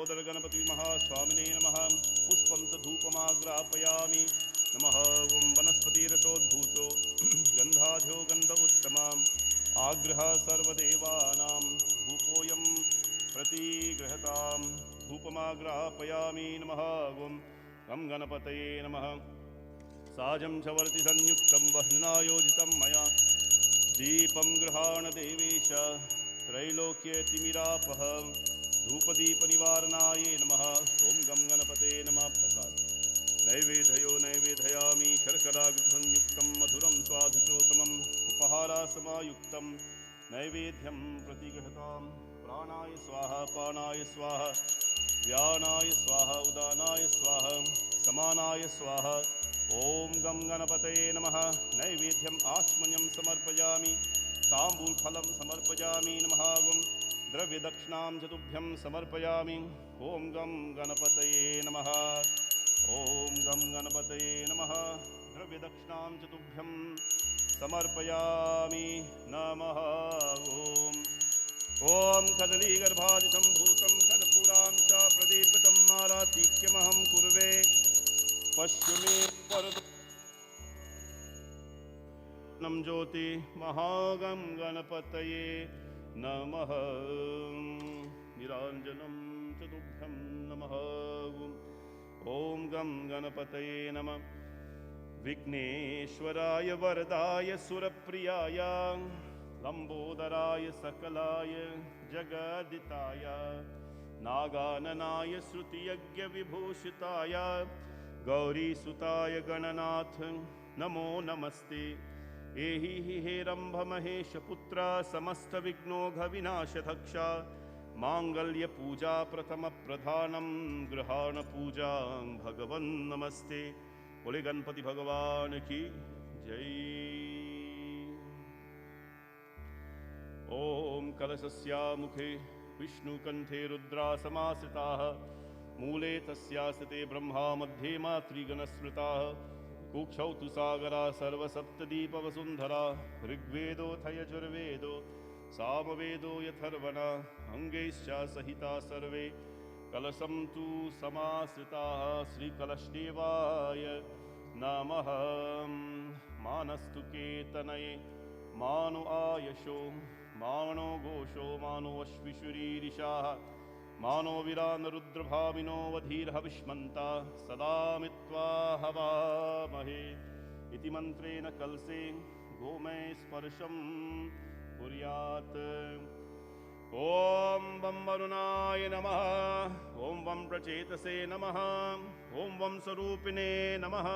लंबोदर गणपति महास्वामिने नमः। पुष्पं च धूपमाग्रापयामि। नमः ओं वनस्पतिरसोद्भूतो गन्धाढ्यो गन्ध उत्तमाम् आग्रह सर्वदेवानां धूपोऽयं प्रतिगृहताम् धूपमाग्रापयामि। नमः ओं गं गणपतये नमः। साजं च वर्ति संयुक्तं वह्निनायोजितं मया दीपं गृहाण देवेश त्रैलोक्यतिमिरापः धूपदीपनिवारणाय नमः। ओं गं गणपते नमः। प्रसाद नैवेद्यामि शर्कराग्रसंयुक्तं मधुरं स्वादुचोत्तमम् उपहारासमायुक्तं नैवेद्यं प्रतिगृहतां प्राणाय स्वाहा पानाय स्वाहा व्यानाय स्वाहा उदानाय स्वाहा समानाय स्वाहा। ओं गं गणपतये नमः। नैवेद्यम् आचमन्यं समर्पयामि ताम्बूलफलं समर्पयामि। नमः ओं द्रव्यदक्षिणां च तुभ्यं समर्पयामि। ओं गं गणपतये नमः। ओं गं गणपतये नमः। द्रव्यदक्षिणां च तुभ्यं समर्पयामि। नमः ओं कदलीगर्भादिसम्भूतं कर्पूरां च प्रदीपितं आरातिक्यमहं कुर्वे पश्चिमे परं ज्योति महागं गणपतये नमः। निराञ्जनं च तुभ्यं नमः। ओं गं गणपतये नमः। विघ्नेश्वराय वरदाय सुरप्रियाय लंबोदराय सकलाय जगदिताय नागाननाय श्रुतियज्ञविभूषिताय गौरीसुताय गणनाथ नमो नमस्ते। एहि हेरम्भमहेशपुत्र समस्तविघ्नौघविनाशधक्ष माङ्गल्यपूजा प्रथमप्रधानं गृहाणपूजां भगवन् नमस्ते। बोले गणपति भगवान की जय। ओम कलशस्य मुखे विष्णुकण्ठे रुद्रा समाश्रिताः मूले तस्यास्ते ब्रह्मा मध्ये मातृगणस्मृताः कुक्षौ तु सागरा सर्वसप्तदीपवसुन्धरा ऋग्वेदोऽथ यजुर्वेदो सामवेदो यथर्वण अङ्गैश्च सहिता सर्वे कलशं तु समाश्रिताः श्रीकलशदेवाय नमः। मानस्तु केतनये मानो आयशो मानो घोषो मानो अश्विशुरीरिषाः मानो वीरान् रुद्रभाविनो वधीर्हविष्मन्ता सदा मित्वा हवामहे। इति मन्त्रेण कलशे गोमय स्पर्शं कुर्यात्। ओं वं वरुणाय नमः। ओं वं प्रचेतसे नमः। ओं वं स्वरूपिणे नमः।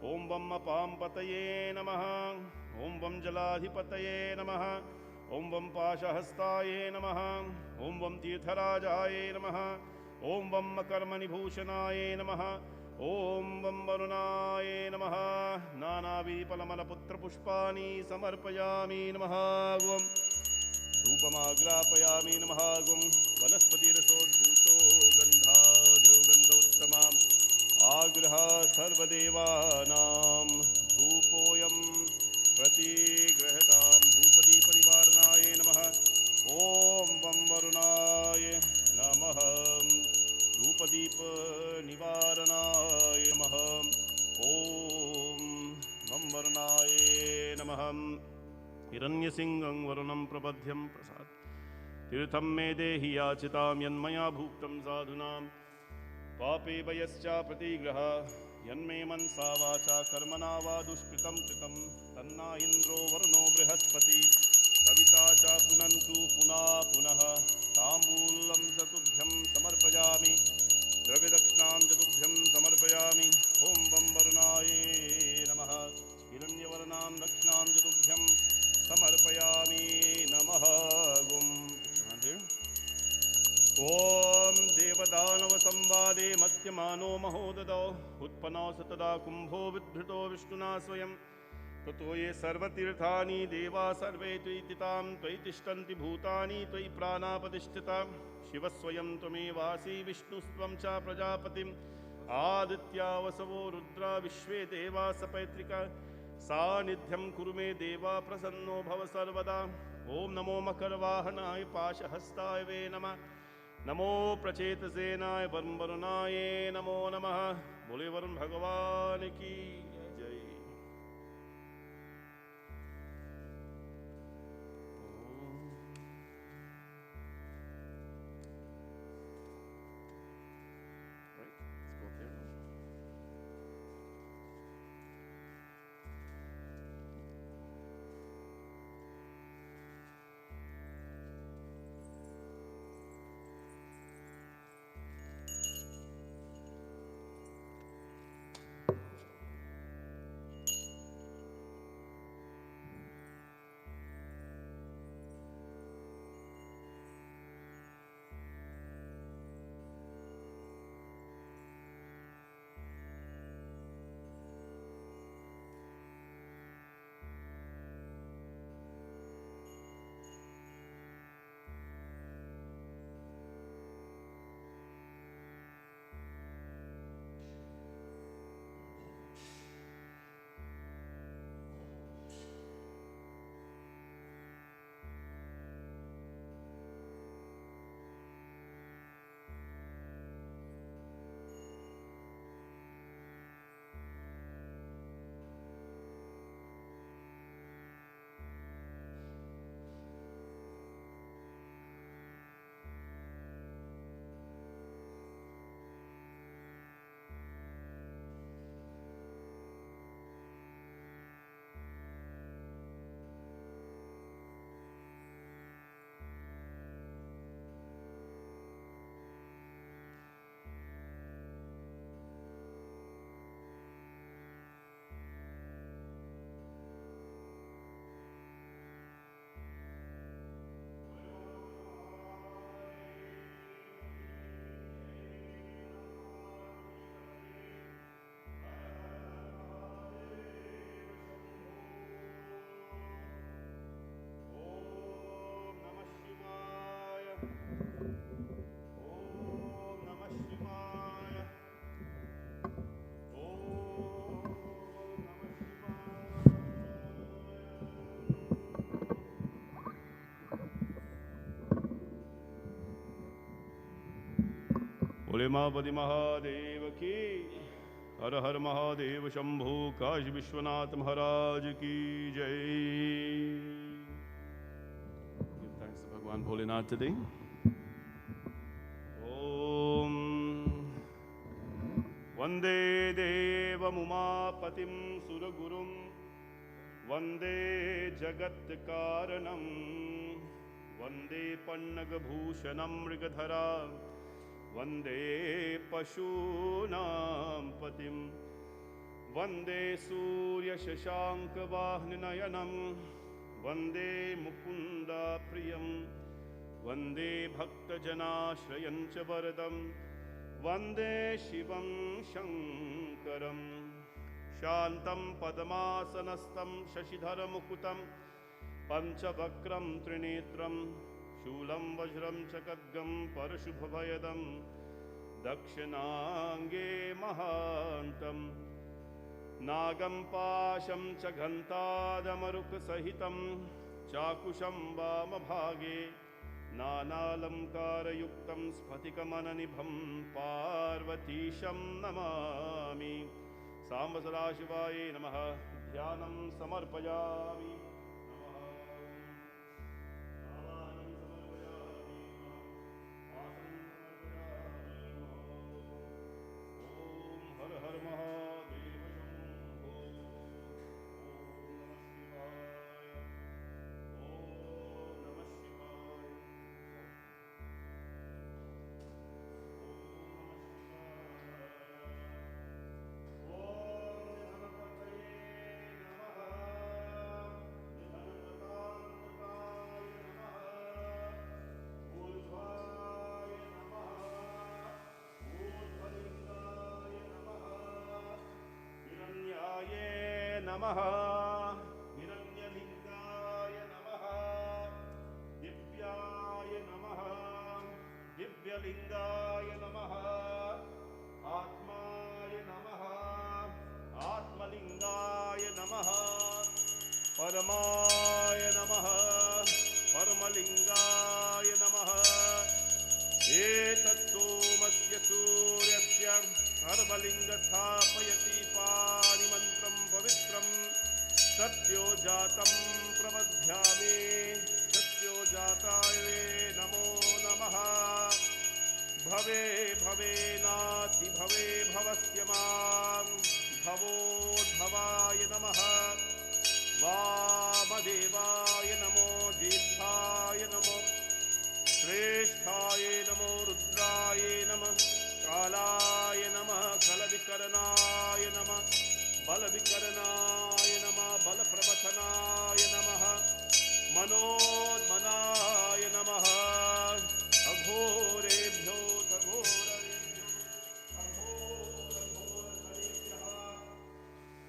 ओं वं अपांपतये नमः। ओं वं जलाधिपतये नमः। ओं वं पाशहस्ताय नमः। ओं वं तीर्थराजाय नमः। ओं वं मकर्मणिभूषणाय नमः। ओं वं वरुणाय नमः। नानाविधफलमलपुत्रपुष्पाणि समर्पयामि। नमः ओं धूपमाग्रापयामि। नमः ओं वनस्पतिरसोद्भूतो गन्धाढ्यो गन्धोत्तमाम् आग्रह सर्वदेवानां धूपोऽयं प्रतिगृहतां धूपदीपनिवारणाय नमः। ओं वं वरुणाय नमः। धूपदीपनिवारणाय नमः। ओं वं वरुणाय नमः। हिरण्यसिंहं वरुणं प्रबध्यं प्रसाद तीर्थं मे देहि याचितां यन्मया भुक्तं साधूनां पापे भयश्च प्रतिग्रह यन्मे मनसा वाचा कर्मणा वा दुष्कृतं कृतं तन्ना इन्द्रो वरुणो बृहस्पति सविता च पुनन्तु पुनः पुनः। ताम्बूलं च तुभ्यं समर्पयामि द्रव्यदक्षिणां च तुभ्यं समर्पयामि। ओं वं वरुणाय नमः। हिरण्यवर्णां दक्षिणां च तुभ्यं समर्पयामि। नमः ओं देवदानवसंवादे मत्यमानो महोदधौ उत्पन्नौ सतदा कुम्भो विधृतो विष्णुना स्वयं ततो ये सर्वतीर्थानि देवा सर्वे त्वयि तितां त्वयि तिष्ठन्ति भूतानि त्वयि प्राणापतिष्ठितां शिवस्वयं त्वमेवासि विष्णुस्त्वं च प्रजापतिम् आदित्या वसवो रुद्रा विश्वे देवा सपैत्रिका सानिध्यं कुरु मे देवा प्रसन्नो भव सर्वदा। ओं नमो मकरवाहनाय पाशहस्ताय वे नमः। नमो प्रचेतसेनाय वरुण वरुणाय नमो नमः। बोले वरुण भगवान की जय। बोले महापति महादेव की। हर हर महादेव शंभो काशी विश्वनाथ महाराज की जय। Give thanks to भगवान भोलेनाथ today. ओम वंदे देवमुमापतिं सुरगुरुं वंदे जगत्कारणं वंदे पन्नगभूषणं मृगधरा वंदे पशूनां पतिं वंदे सूर्यशशाङ्कवाहननयनं वंदे मुकुन्दाप्रियं वंदे भक्तजनाश्रयं च वरदं वंदे शिवं शङ्करं शान्तं पद्मासनस्थं शशिधरमुकुटं पञ्चवक्त्रं त्रिनेत्रं शूलं वज्रं च खड्गं परशुभभयदं दक्षिणाङ्गे महान्तं नागं पाशं च घण्टादमरुकसहितं चाकुशं वामभागे नानालङ्कारयुक्तं स्फटिकमननिभं पार्वतीशं नमामि। साम्ब सदाशिवाय नमः। ध्यानं समर्पयामि। नमः हिरण्यलिङ्गाय नमः दिव्याय नमः दिव्यलिङ्गाय नमः आत्माय नमः आत्मलिङ्गाय नमः परमाय नमः परमलिङ्गाय नमः। भवस्य मां भवोद्भवाय नमः वामदेवाय नमो ज्येष्ठाय नमो श्रेष्ठाय नमो रुद्राय नमः कालाय नमः कलविकरणाय नमः बलविकरणाय नमः बलप्रवचनाय नमः मनोन्मनाय नमः अघोरेभ्यो घोरेभ्यो अघोरघोरफलेभ्यः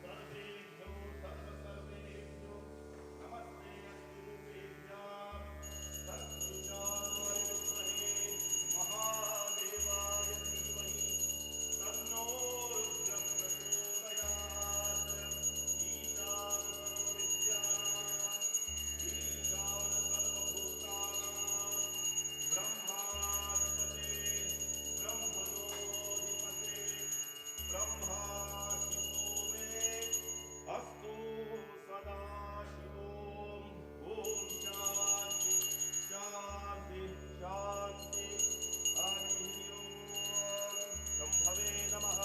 सर्वेभ्यो सर्वसर्वेभ्यो नमस्ते अस्तुभ्यः सत्पुरुषाय विद्महे महादेवाय धीमहि तन्नो रुद्रः प्रचोदयात् ईशान सर्वविद्यानां ईशान सर्वभूतानां ब्रह्माधिपते ब्रह्मणोऽधिपते ब्रह्मा शिवो मे अस्तु सदा शिवोम् ॐ शान्ति शान्ति शान्ति हरिः ॐ शम्भवे नमः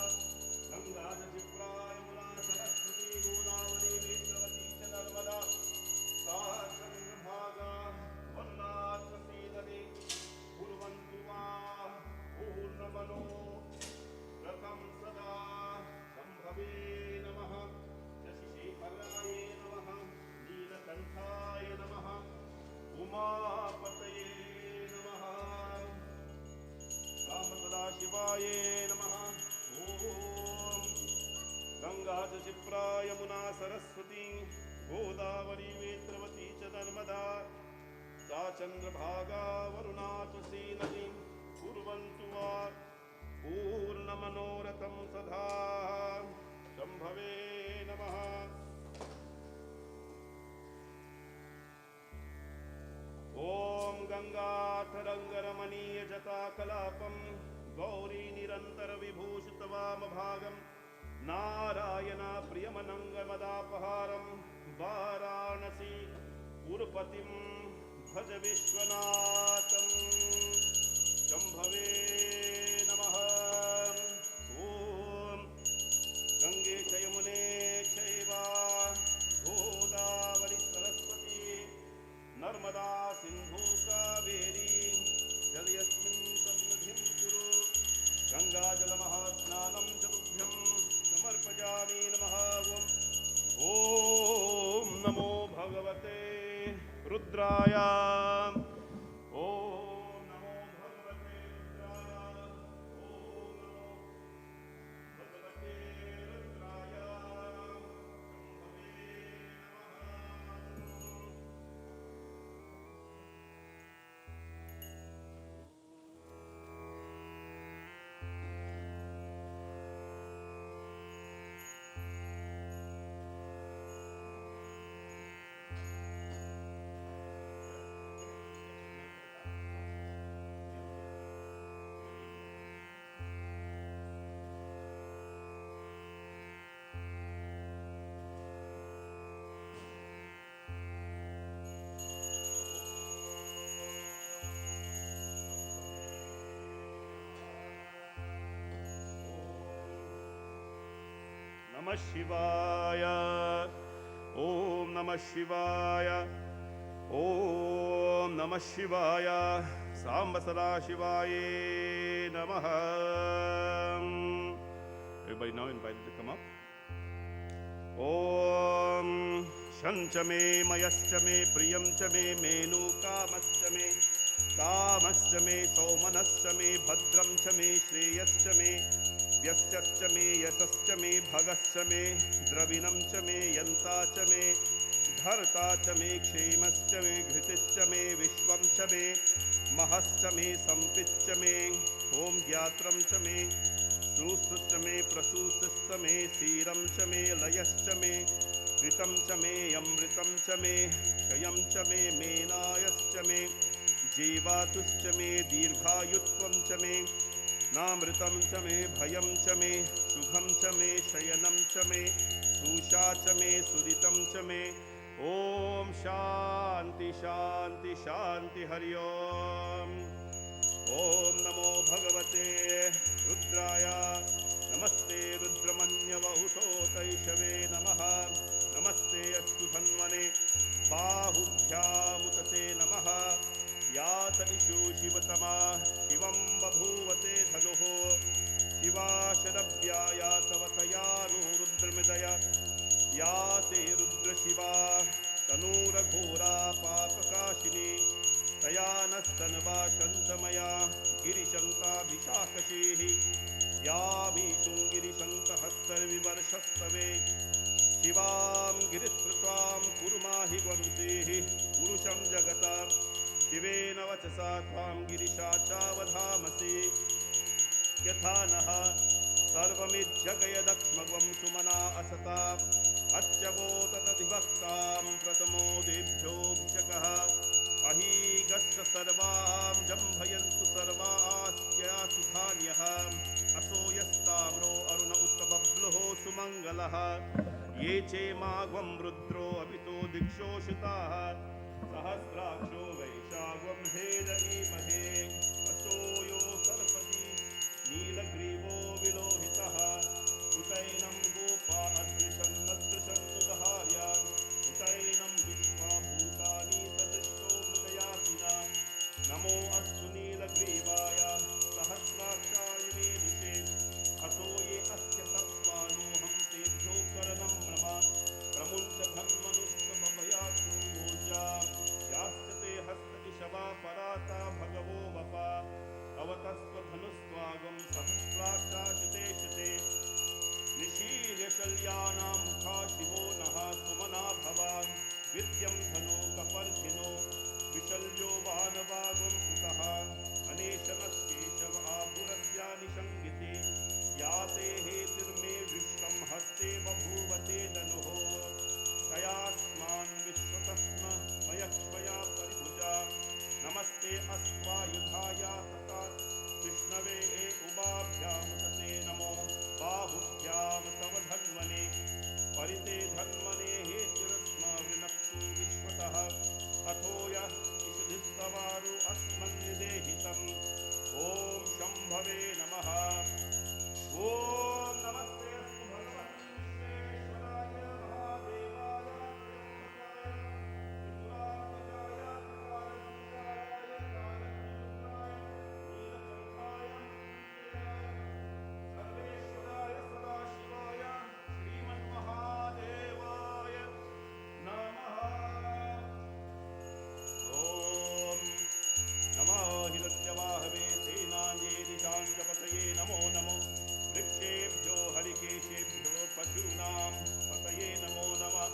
गङ्गाजशिप्राय मुना सरस्वती गोदावरी वेत्रवती च नर्मदा सा चन्द्रभागा वन्नात्मसीदने कुर्वन्तु वा पूर्णमनो रथं सदा शम्भवे नमः शशिशेखराय नमः नीलकण्ठाय नमः उमापतये नमः रामसदाशिवाय नमः ॐ गङ्गाजशिप्रा यमुना सरस्वती गोदावरी वेत्रवती च नर्मदा सा चन्द्रभागा वरुणा च सीनदी कुर्वन्तु वा पूर्णमनोरथं सदा शम्भवे नमः ॐ गङ्गाथरङ्गरमणीयजटाकलापं गौरीनिरन्तरविभूषितवामभागं नारायणप्रियमनङ्गमदापहारं वाराणसी पुरपतिं भज विश्वनाथं शम्भवे नमः ॐ गङ्गे च यमुने चैव गोदावरी सरस्वती नर्मदा सिन्धु कावेरी जलयस्मिन् सन्निधिं कुरु गङ्गाजलमहास्नानं च तुभ्यं समर्पयामि नमः ॐ नमो भगवते रुद्राय ॐ नमो भगवते रुद्राय ॐ नमो भगवते रुद्राय शम्भवे नमः नमः शिवाय ॐ नमः शिवाय ॐ नमः शिवाय साम्ब सदाशिवाय नमः Everybody now invited to come up. ॐ शञ्च मे मयश्च मे प्रियं च मे मेनुकामश्च मे कामश्च मे सौमनश्च मे भद्रं च मे श्रेयश्च मे व्यश्च मे यशश्च मे भगश्च मे द्रविणं च मे यन्ता च मे धर्ता च मे क्षेमश्च मे घृतिश्च मे विश्वं च मे महश्च मे सम्पिच्च मे ॐ ज्ञात्रं च मे सूस्तुश्च मे प्रसूतिश्च मे क्षीरं च मे लयश्च मे कृतं च मे अमृतं च मे क्षयं च मे मेनायश्च मे जीवातुश्च मे दीर्घायुत्वं च मे नामृतं च मे भयं च मे सुखं च मे शयनं च मे सुषा च मे सुदितं च मे ॐ शान्ति शान्ति शान्ति हरि ॐ नमो भगवते रुद्राय नमस्ते रुद्रमन्यवहुतोतैषवे नमः नमस्ते अस्तु धन्वने बाहुभ्यामुतते नमः यात इषु शिवतमा शिवं बभूवते धनुः शिवा शरव्या यातवतयानु रुद्रमृदय या ते रुद्रशिवा तनूरघोरा पापकाशिनी तया नस्तनवा शन्तमया गिरिशन्ताभिशाकशीः यामीशुं गिरिशन्तहस्तर्विवर्षस्तवे शिवां गिरित्रत्वां कुरुमाहि वंशीः पुरुषं जगता शिवेन वचसा त्वां गिरिशा चावधामसि यथा नः सर्वमिज्जगयदक्ष्मगं सुमना असता अच्छवोततधिभक्तां प्रथमो देभ्योऽभिषकः अहीगस्य सर्वां जम्भयन्तु सर्वास्त्यासु धान्यः असो यस्ताम्रो अरुण उत्तबब्लुः सुमङ्गलः ये चेमाग्वं रुद्रो अभितो दिक्षोषिताः सहस्राक्षो वैशाग्वं हेदनीमहे असो यो सर्पति नीलग्रीवो विलोहितः उतैनं गोपा अदृशन्नदृशन्नुदहार्या उतैनं विश्वा भूतानि सदृष्टो मृदयासिना नमो अस्तु नीलग्रीवाय सहस्राक्षाय मेदुषे अतो ये अस्य सत्त्वानोऽहं तेभ्यो करणं नमः प्रमुञ्च धन्मनुस्तमभयातु ऊर्जा याश्च ते हस्त इषवा पराता भगवो वपा अवतस्त्वधनुस्त्वागं सहस्राक्षाशते शते निशीर्यशल्यानां मुखा शिवो नः सुमना भवान् विद्यं धनो कपर्धिनो विशल्यो वानवागं कृतः अनेशनस्केशव आपुरस्या निषङ्गिते याते हेतिर्मे विश्वं हस्ते बभूवते धनुः तयास्मान् विश्वतस्म मयक्ष्मया परिभुजा नमस्ते अस्त्वायुधाया तथा विष्णवे उभाभ्यामुतते नमो बाहुभ्यां तव धन्वने परिते धन्वने हेतिरस्म विनक्तु विश्वतः अथो यः इषुधिस्तवारु अस्मन्निदेहितम् ॐ शम्भवे नमः ॐ नमस्ते अस्तु भगवन् विश्वेश्वराय महादेवाय सर्वेश्वराय सदाशिवाय श्रीमन्महादेवाय नमः ॐ नमो हिरण्यवाहवे सेनान्येदिशाञ्जपतये नमो नमो वृक्षेभ्यो हरिकेशेभ्यो पशूनां पतये नमो नमः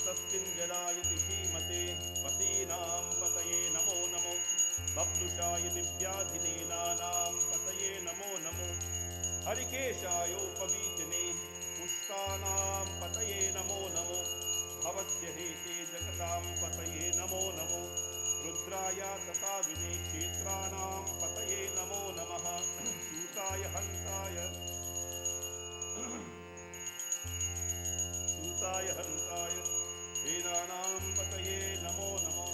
तस्मिञ्जरायति धीमते पतीनां पतये नमो नमो बब्लुषाय दिव्याधिनेनानां पतये नमो नमो हरिकेशायोपवीतिने पुष्टानां पतये नमो नमो भवस्य हेते जगतां पतये नमो नमो रुद्राय तथा विने क्षेत्राणां पतये नमो नमः सूताय हन्ताय वेदानां पतये नमो नमो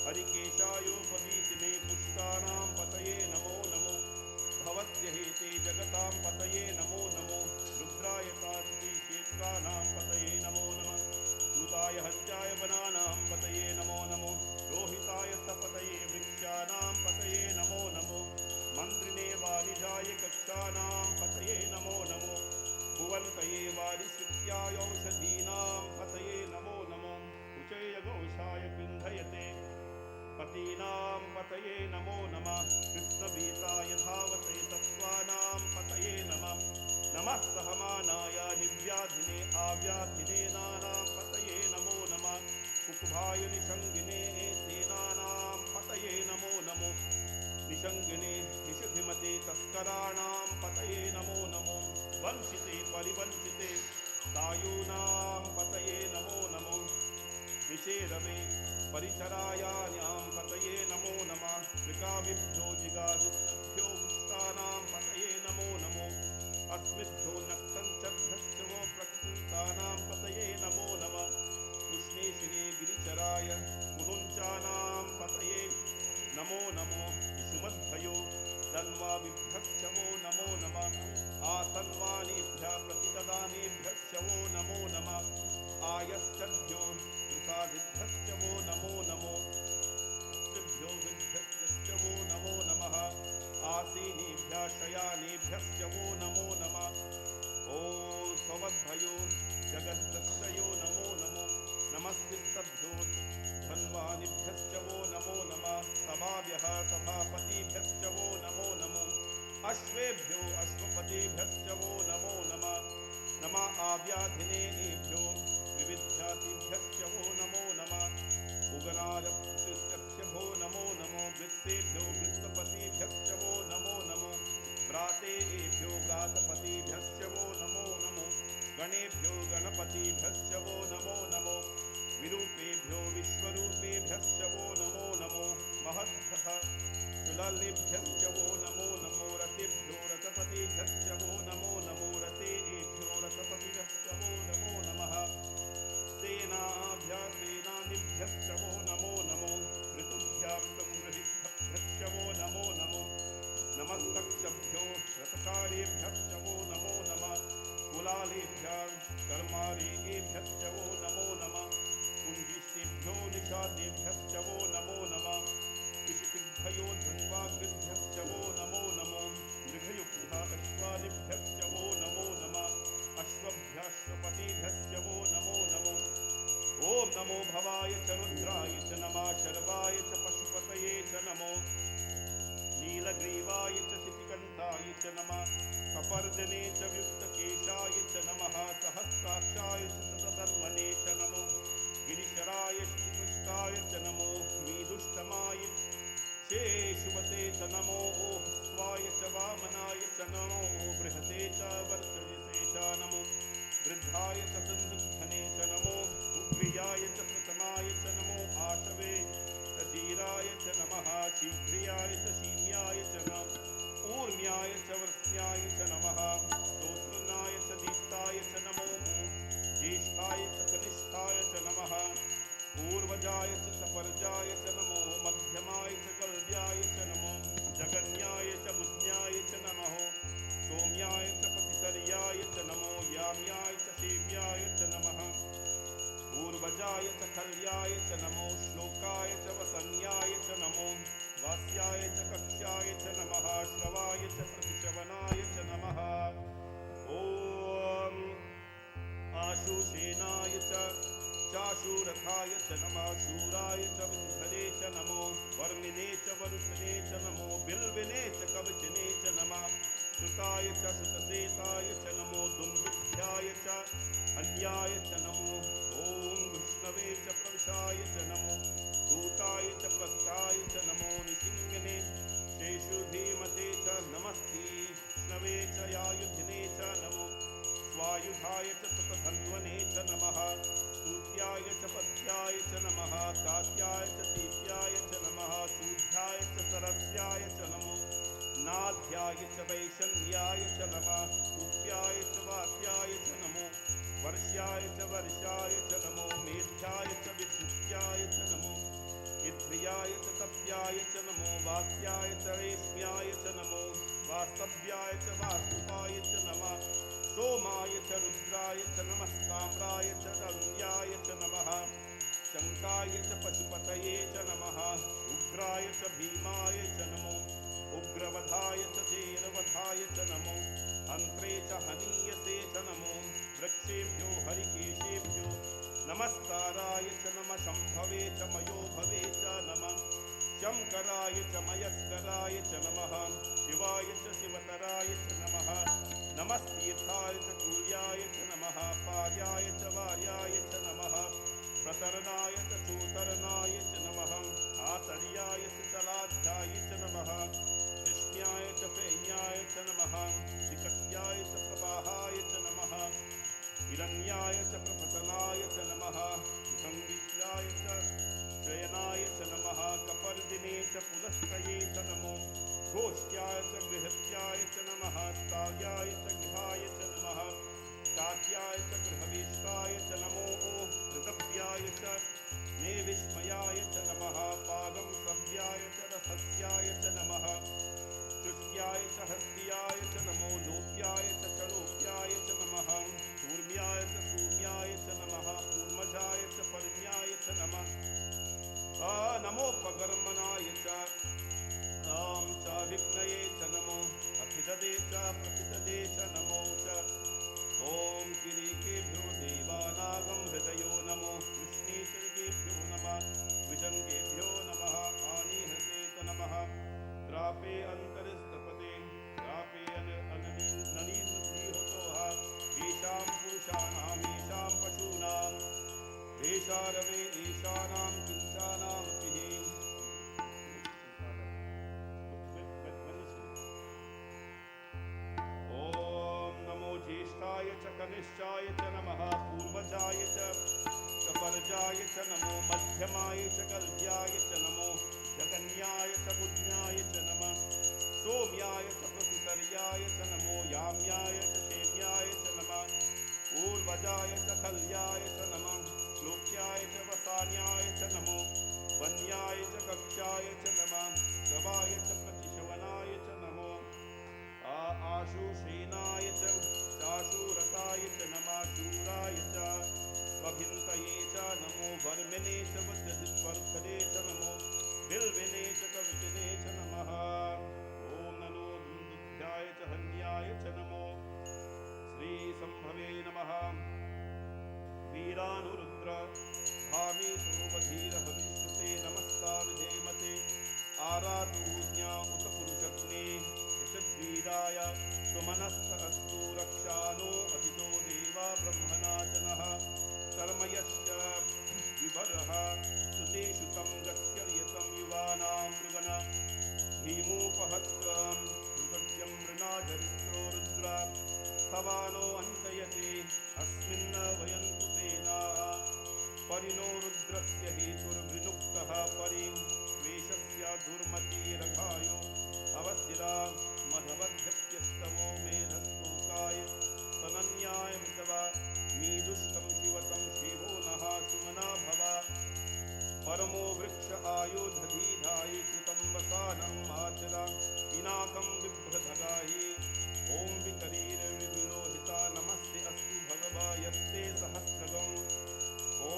हरिकेशायोपवीतिने पुष्टानां पतये नमो नमो भवस्य हेते जगतां पतये नमो नमो रुद्राय तास्ते क्षेत्राणां पतये नमो नमः सूताय हत्याय वनानां पतये नमो नमो रोहिताय सपतये वृक्षाणां पतये नमो नमो मन्त्रिणे वाणिजाय कक्षाणां पतये नमो नमो भुवन्तये वारिश्रुत्यायौषधीनां पतये नमो नमो कुचेयघोषाय पिन्धयते पतीनां पतये नमो नमः कृष्णभीताय धावते तत्त्वानां पतये नमः नमः सहमानाय निव्याधिने आव्याधिने नानां पतये नमो नमः कुकुभाय निषङ्गिने सेनानां पतये नमो नमो निषङ्गिने निषुधिमते तस्कराणां पतये नमो नमो वंशिते परिवंशिते तायूनां पतये नमो नमो निचेरवे परिचरायान्यां पतये नमो नमः त्रिकाविभ्यो जिगादिभ्यो पुष्टानां पतये नमो नमो अस्मिभ्यो नक्तञ्चभ्यश्चवो प्रकृतानां पतये नमो नमः कृष्णेशिने गिरिचराय कुरुञ्चानां पतये नमो नमो विषुमद्भयो धन्वाविभ्यश्चवो नमो नमः धन्वानेभ्यः प्रतिददानेभ्यश्च वो नमो नमः आयश्चभ्यो प्रसादिभ्यश्च वो नमो नमो अस्त्रिभ्यो विद्भ्यश्च वो नमो नमः आसीनेभ्यः शयानेभ्यश्च वो नमो नमः ॐ स्ववद्भयो जगद्रक्षयो नमो नमो नमस्तिस्तभ्यो धन्वानिभ्यश्च वो नमो नमः सभाभ्यः सभापतिभ्यश्च वो नमो नमो अश्वेभ्यो अश्वपतिभ्यश्च वो नमो नमः नमः आव्याधिनेभ्यो विविध्यातिभ्यश्च वो नमो नमः उगनादशिष्टस्य वो नमो नमो वृत्तेभ्यो वृत्तपतिभ्यश्च वो नमो नमो व्रातेभ्यो व्रातपतिभ्यश्च वो नमो नमो गणेभ्यो गणपतिभ्यश्च वो नमो नमो विरूपेभ्यो विश्वरूपेभ्यश्च वो नमो नमो महद्भ्यः सुललिभ्यश्च वो नमो नमो रतिभ्यो रतपतिभ्यश्च वो नमो नमो रतेभ्यो रतपतिभ्यश्च वो नमो नमः सेनाभ्यः सेनानिभ्यश्च वो नमो नमो ऋतुभ्यां संगृहीतभ्यश्च वो नमो नमो नमस्तक्षभ्यो रथकारेभ्यश्च वो नमो नमः कुलालेभ्यः कर्मारेभ्यश्च वो नमो नमः कुञ्जिष्ठेभ्यो निषादेभ्यश्च वो नमो नमः इषितिभ्यो धन्वाकृभ्यश्च वो नमो नमो मृगयुक्तः अश्वानिभ्यश्च वो नमो नमः अश्वभ्यश्वपतिभ्यश्च वो नमो नमो ॐ नमो भवाय च रुद्राय च नमः शर्वाय च पशुपतये च नमो नीलग्रीवाय च शितिकण्ठाय च नमः कपर्दने च व्युत्तकेशाय च नमः सहस्राक्षाय च शतधन्वने च नमो गिरिशराय श्रीपुष्टाय च नमो मीदुष्टमाय शेषुवते च नमो हस्वाय च वामनाय च नमो बृहते च वर्षयसे च नमो वृद्धाय च संदुग्धने च नमो सुप्रियाय च प्रथमाय च नमो आशवे च धीराय च नमः शीघ्रियाय च शीम्याय च नमः ऊर्म्याय च वृष्ण्याय च नमः स्तोत्रनाय च दीप्ताय च नमो ज्येष्ठाय च कनिष्ठाय च नमः पूर्वजाय च सपर्जाय च नमो मध्यमाय च कल्ब्याय च नमो जगन्याय च बुद्ध्याय च नमः सोम्याय च पतिसर्याय च नमो याम्याय च शेम्याय च नमः पूर्वजाय च कल्याय च नमो श्लोकाय च वसन्याय च नमो वास्याय च कक्ष्याय च नमः श्रवाय च प्रतिशवनाय च नमः ॐ आशुषेनाय च चाशूरथाय च नमः शूराय च विन्धने च नमो वर्मिने च वरुषने च नमो बिल्विने च कवचने च नमः श्रुताय च श्रुतसेताय च नमो दुन्दुभ्याय च अन्याय च नमो ॐ विष्णवे च प्रविशाय च नमो दूताय च प्रस्थाय च नमो निशिङ्गने शेषुधीमते च नमस्तीक्ष्णवे च यायुधिने च नमो स्वायुधाय च सुतधन्वने च नमः सूत्याय च पथ्याय च नमः तात्याय च तीत्याय च नमः शूद्धाय च सरस्याय च नमो नाध्याय च वैशल्याय च नमः कूप्याय च वात्याय च नमो वर्ष्याय च वर्षाय च नमो मेध्याय च विद्युत्याय च नमो इत्रियाय च तप्याय च नमो वात्याय च रेश्म्याय च नमो वास्तव्याय च वास्तुपाय च नमः सोमाय च रुद्राय च नमस्ताम्राय च रम्याय च नमः शङ्काय च पशुपतये च नमः उग्राय च भीमाय च नमो उग्रवधाय च धीरवधाय च नमो अन्त्रे च हनीयसे च नमो वृक्षेभ्यो हरिकेशेभ्यो नमस्काराय च नमः शम्भवे च मयोभवे च नमः शङ्कराय च मयस्कराय च नमः शिवाय च शिवतराय च नमः नमस्तीर्थाय च कूल्याय च नमः पार्याय च वार्याय च नमः प्रतरणाय च चोतरणाय च नमः आतर्याय च चलाध्याय च नमः कृष्ण्याय च पेय्याय च नमः शिकट्याय च प्रवाहाय च नमः हिरण्याय च प्रपतनाय च नमः गङ्गिष्याय च शयनाय च नमः कपर्दिने च पुलस्त्रये च नमो घोष्ट्याय च गृहत्याय च नमः स्थाव्याय च गृहाय च नमः कात्याय च गृहविष्टाय च नमो ऋतभ्याय च नेविस्मयाय च वृक्षाय च नमः पूर्वजाय च कपर्जाय च नमो मध्यमाय च कल्प्याय च नमो जगन्याय च बुज्ञाय च नमः सोम्याय च प्रतिसर्याय च नमो याम्याय च शेम्याय च नमः पूर्वजाय च कल्याय च नमः श्लोक्याय च वसान्याय च नमो वन्याय च कक्षाय च नमः श्रवाय च प्रतिशवनाय च नमो आशुषेनाय च चाशुरताय च नमः शूराय च स्वभिन्तये च नमो वर्मिने च वज्रधिस्वर्धने च नमो बिल्विने च कवचिने च नमः ॐ नमो दुन्दुभ्याय च हन्याय च नमो श्रीसम्भवे नमः वीरानुरुद्र भामे सोमधीर भविष्यते नमस्ताविधेमते आराधूज्ञा उत पुरुषग्ने यशद्वीराय सुमनस्थ अस्तु रक्षानो अभितो देवा ब्रह्मणा जनः कर्मयश्च विभरः सुतेषु तं गत्यर्यतं युवानां मृगन भीमोपहत्वं मृगज्यं मृणाचरित्रो रुद्र स्थवानो अन्तयते अस्मिन् वयन्तु सेनाः परिणो रुद्रस्य हेतुर्विनुक्तः परिं द्वेषस्य दुर्मतिरघायो अवस्थिरा मधवध्यप्यस्तमो मेधस्तोकाय तनन्याय मृतवा मीदुष्टं शिवतं शिवो नः सुमना भव परमो वृक्ष आयुधधीधायि कृतं वसानम् आचरा पिनाकं बिभ्रधगायि ॐ वितरीर्विलोहिता नमस्ते अस्तु भगवायस्ते सहस्रगम् ॐ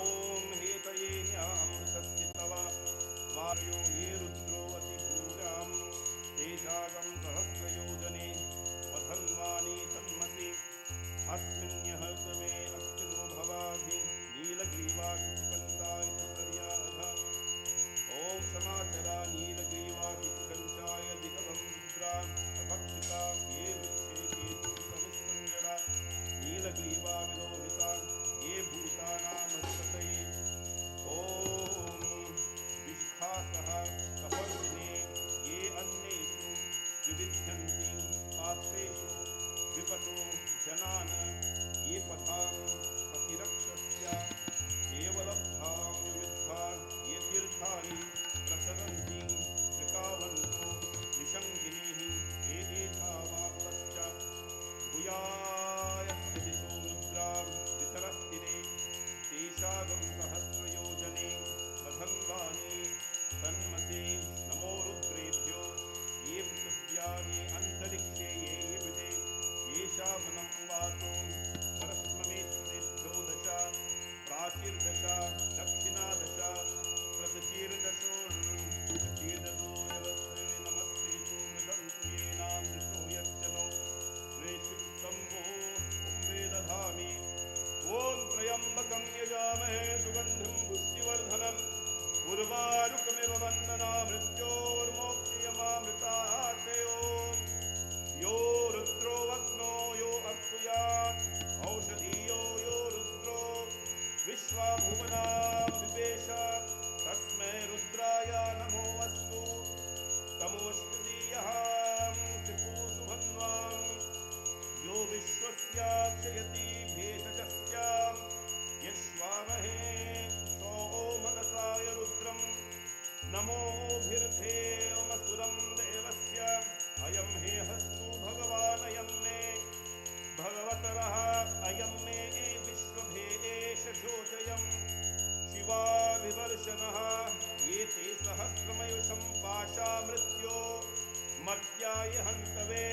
हेतये न्यामृतस्य तव वार्यो ये रुद्रो अतिभूयां तेषागं सहस्रयोजने वधन्वानि तन्मसि अस्मिन्यः समे अस्तिनो भवाधि नीलग्रीवाकिकन्ताय सर्याध ॐ समाचरा नीलग्रीवाकिकञ्चाय दिगवमुद्रा अभक्षिता ये वृक्षे केतुसविस्पञ्जरा नीलग्रीवा विलोहिता ये भूतानामधिपतये ॐ विष्खासः कपर्दिने ये अन्येषु विविध्यन्ति पात्रेषु विपतो जनान् ये पथां प्रतिरक्षस्य केवलब्धां विविद्धान् ये तीर्थानि प्रसरन्ति त्रिकावन्तो निशङ्गिनीः ये एतावाक्तश्च भूयाय दिशो रुद्रां वितरस्तिरे तेषागं सहस्रयोजने वधन्वानि तन्मते नमो रुद्रेभ्यो ये पृथिव्यानि अन्तरिक्षे ये विदे येषामनं वातो परस्ममेत्रेभ्यो दश प्राचीर्दश दक्षिणादश प्रतिचीर्दशो व्यवस्थे नमस्ते तु मृदन्तु येनां दृशो यश्चनो श्रेष्ठम्भो कुम्भे दधामि ॐ त्र्यम्बकं यजामहे सुगन्धिं पुष्टिवर्धनम् उर्वारुकमिव वन्दना मृत्योर्मोक्षयमामृतार्थयो यो रुद्रो वग्नो यो अक्तुयात् औषधीयो यो रुद्रो विश्वाभुवनां विवेश तस्मै रुद्राय नमो अस्तु तमोष्टदीयः त्रिपुसुभन्वां यो विश्वस्याक्षयति भेषजस्यां यश्वामहे मनसाय रुद्रं नमोभिर्धेयमसुरं देवस्य अयं हे हस्तु भगवानयं मे भगवतरः अयं मे विश्वभेदेश शोचयं शिवाभिवर्षणः ये ते सहस्रमयुषं पाशा मृत्यो मर्त्याय हन्तवे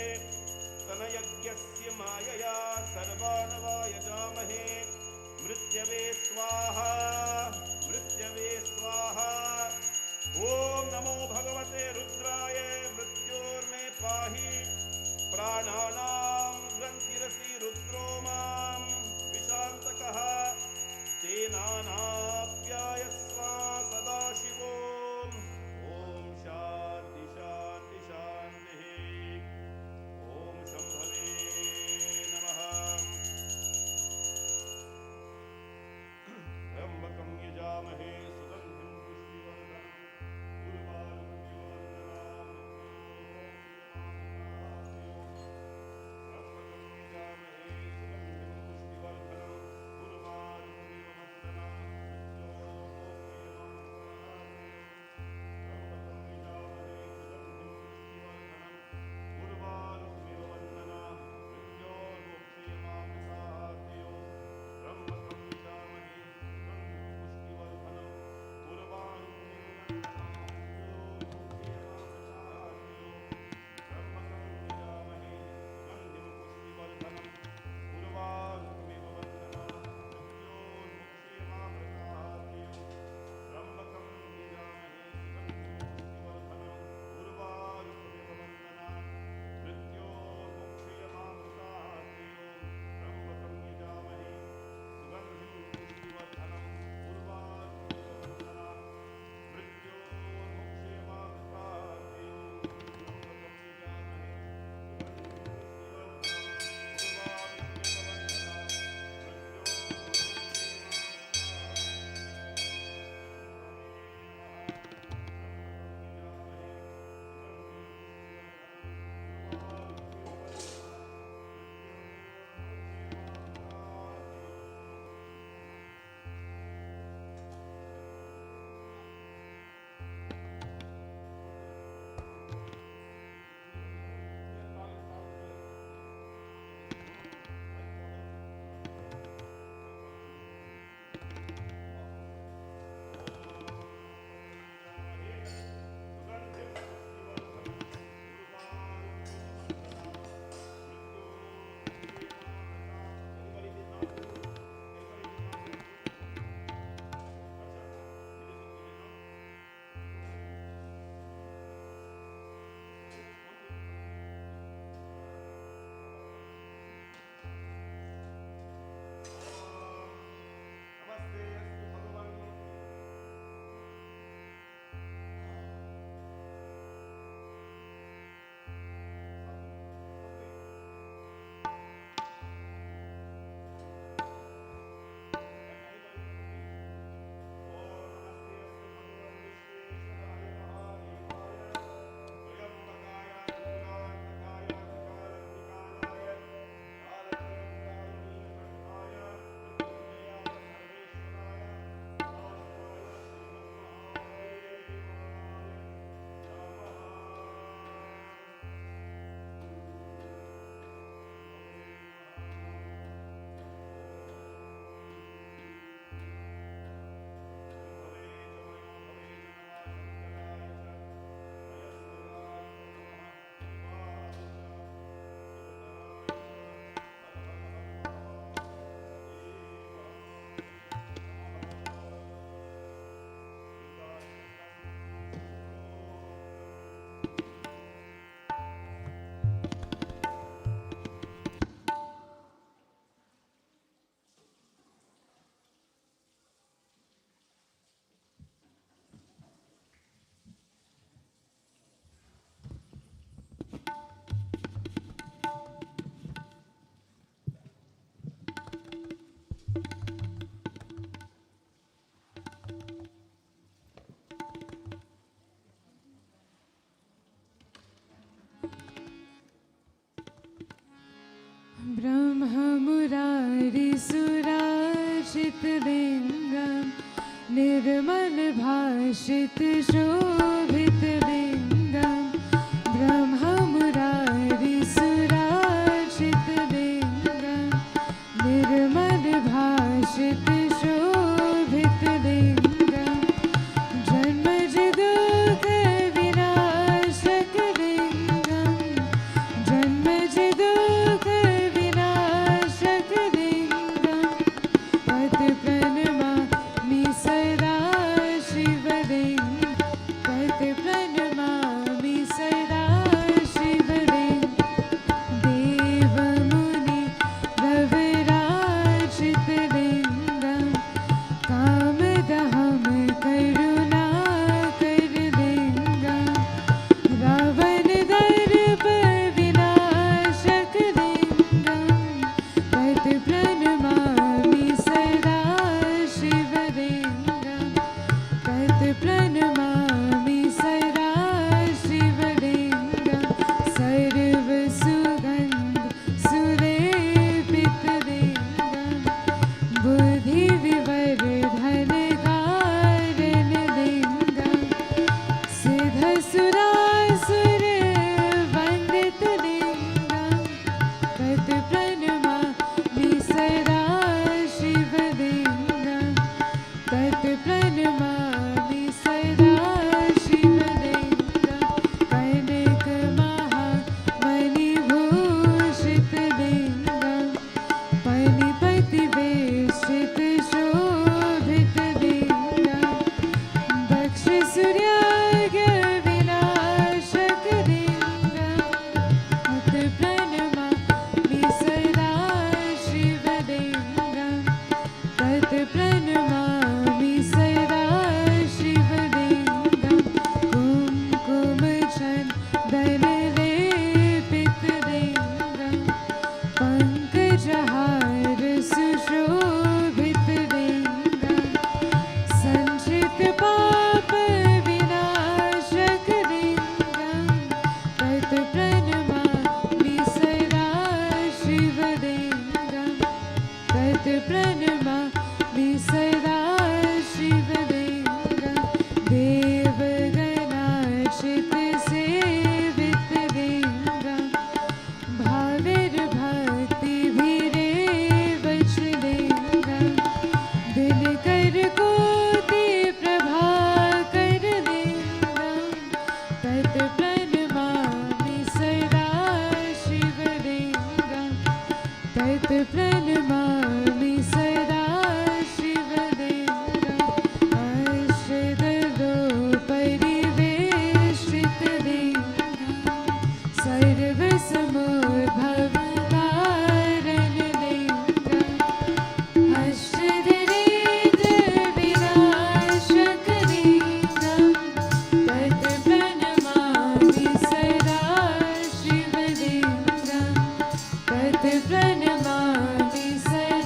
तनयज्ञस्य मायया सर्वानवाय जामहे मृत्यवे स्वाहा मृत्यवे स्वाहा ॐ नमो भगवते रुद्राय मृत्योर्मे पाहि प्राणानां ग्रन्थिरसि रुद्रो मां विशान्तकः तेनानाप्यायस्व सदाशिवो ॐ शान्ति शान्ति शान्तिः ॐ शम्भवे नमः त्र्यम्बकं यजामहे सुगन्धिं पुष्टिवर्धनम् उर्वारुकमिव शोभितलिङ्गं ब्रह्ममुरारिसुरार्चितलिङ्गं निर्मलभाषितशोभितलिङ्गं जन्मजदुःखविनाशकलिङ्गं जन्मजदुःखविनाशकलिङ्गं तत्प्रणमामि सदा शिवलिङ्गं तत्प्रणमामि सदा शिवलिङ्गं देवमुनि रविराजितलिङ्गं कामदहं करुणाकरलिङ्गं रावणदर्पविनाशकलिङ्गं तत्प्रणमामि सदा शिवलिङ्गं तत्प्रणमामि सदा शिवलिङ्गं सर्वसुगन्धसुलेपितलिङ्गं बुद्धिविवर्धनकारणलिङ्गं सिद्धसुरासुरवन्दितलिङ्गं तत्प्रणमामि सदा शिवलिङ्गं तत्प्रणमामि सदा शिवलिङ्गं कनकमहामणिभूषितलिङ्गं फणिपतिवेष्टितशोभितलिङ्गं दक्षसूर्यार्घ्यविनाशकलिङ्गं तत्प्रणमामि सदा शिवलिङ्गं तत्प्रणमामि सदा शिवलिङ्गं कुङ्कुमचन्दनलेपितलिङ्गं पङ्कजहारसुशोभितलिङ्गं सञ्चितपापविनाशकलिङ्गं तत्प्रणमामि सदा शिवलिङ्गं तत्प्रणमामि सदा शिवलिङ्गं देवगणार्चितसेवितलिङ्गं भाविर्भक्तिभिरेव च लिङ्गं दिनकरकोटिप्रभाकरलिङ्गं तत्प्रणमामि सदा शिवलिङ्गं तत्प्रणमामि सदा शिवलिङ्गं अष्टदलोपरिवेष्टितलिङ्गं सर्वसमोद्भवकारणलिङ्गं अष्टदरिद्रविनाशकलिङ्गं तत्प्रणमामि सदा शिवलिङ्गं तत्प्रणमामि सदा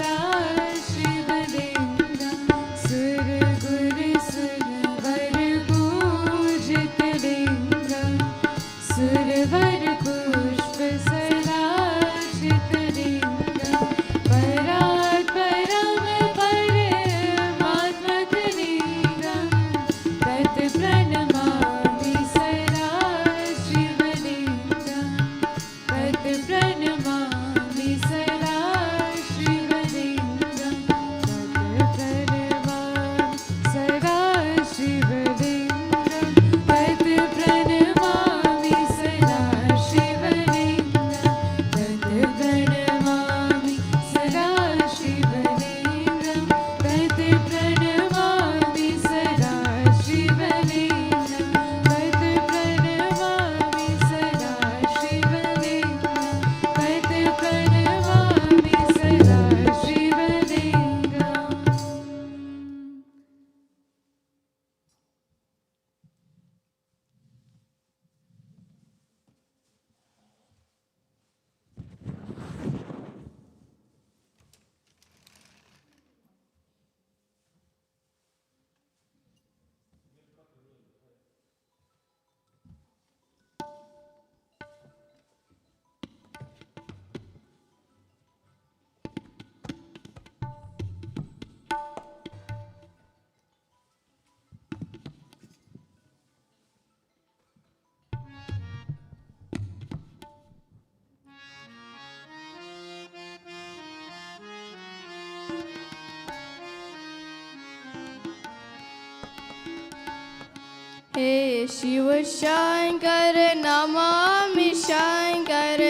हे शिव शंकर नमामि शंकर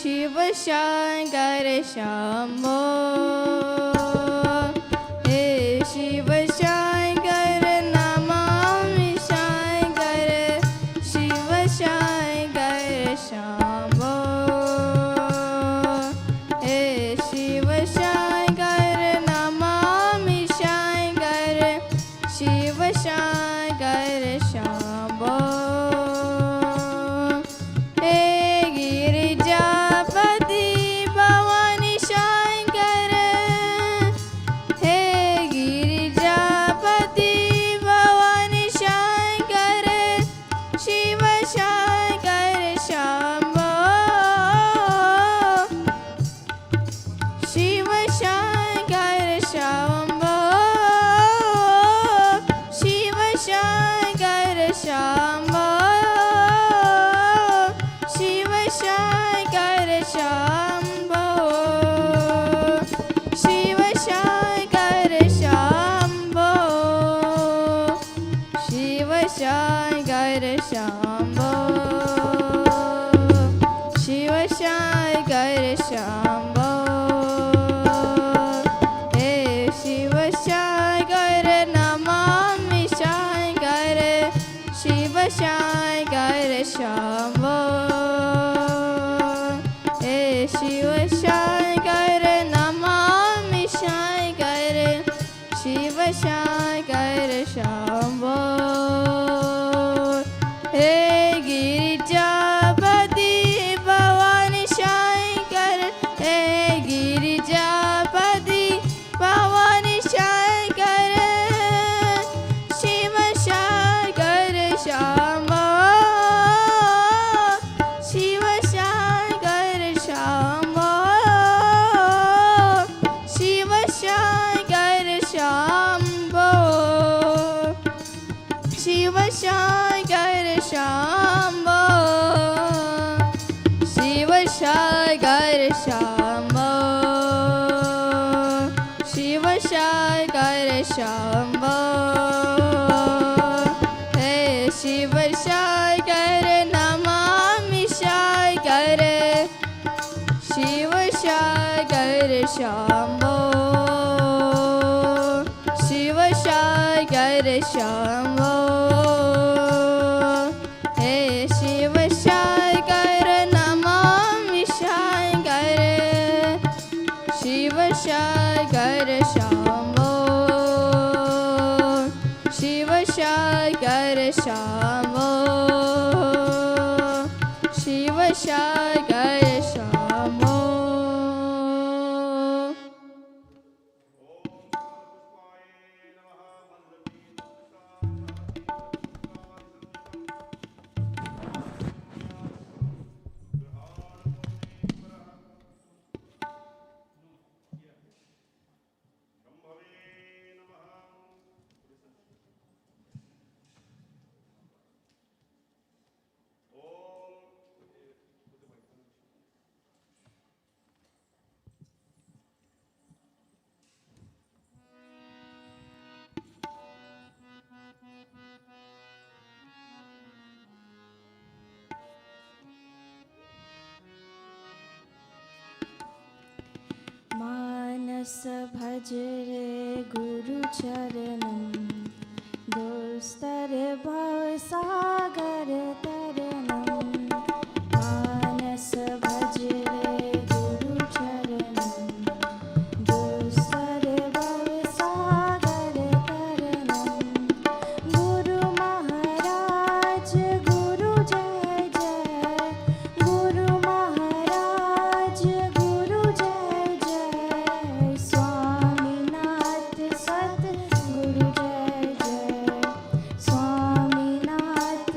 शिव शंकर शंभो हे शिव शंकर नमामि शंकर शिव शंकर शंभो हे शिव शंकर नमामि शंकर शिव शंकर शंभो हे गिरिजापति भवानी शंकर हे गिरिजापति भवानी शंकर शिव शंकर शंभो शिव शंकर शंभो शिव शंकर शंभो शिव शंकर शंभो शिव शंकर शंभो शिव शंकर शंभो शिव शंकर शंभो हे शिव शंकर नमामि शंकर शिव शंकर शंभो हे शिव शंकर नमामि शंकर शिव शंकर शंभो हे गिरिजापति भवानी शंकर हे गिरिजापति भवानी शंकर शिव शंकर शंभो शिव शंकर शंभो शिव शंकर शंभो शिव शंकर शंभो शिव शंकर शंभो शिव शंकर शंभो हे शिव शंकर नमामि शंकर शिव शंकर शंभो शिव शंकर शंभो हे शिव शंकर नमामि शंकर शिव शंकर शंभो शिव शंकर शंभो शिव शंकर शंभो मानस भज रे गुरु चरणम दुस्तर भव सागर तरणम मानस भज रे गुरु चरणम दुस्तर भव सागर तरणम गुरु महाराज गुरु जय जय गुरु महाराज गुरु जय जय स्वामीनाथ सत गुरु जय जय स्वामीनाथ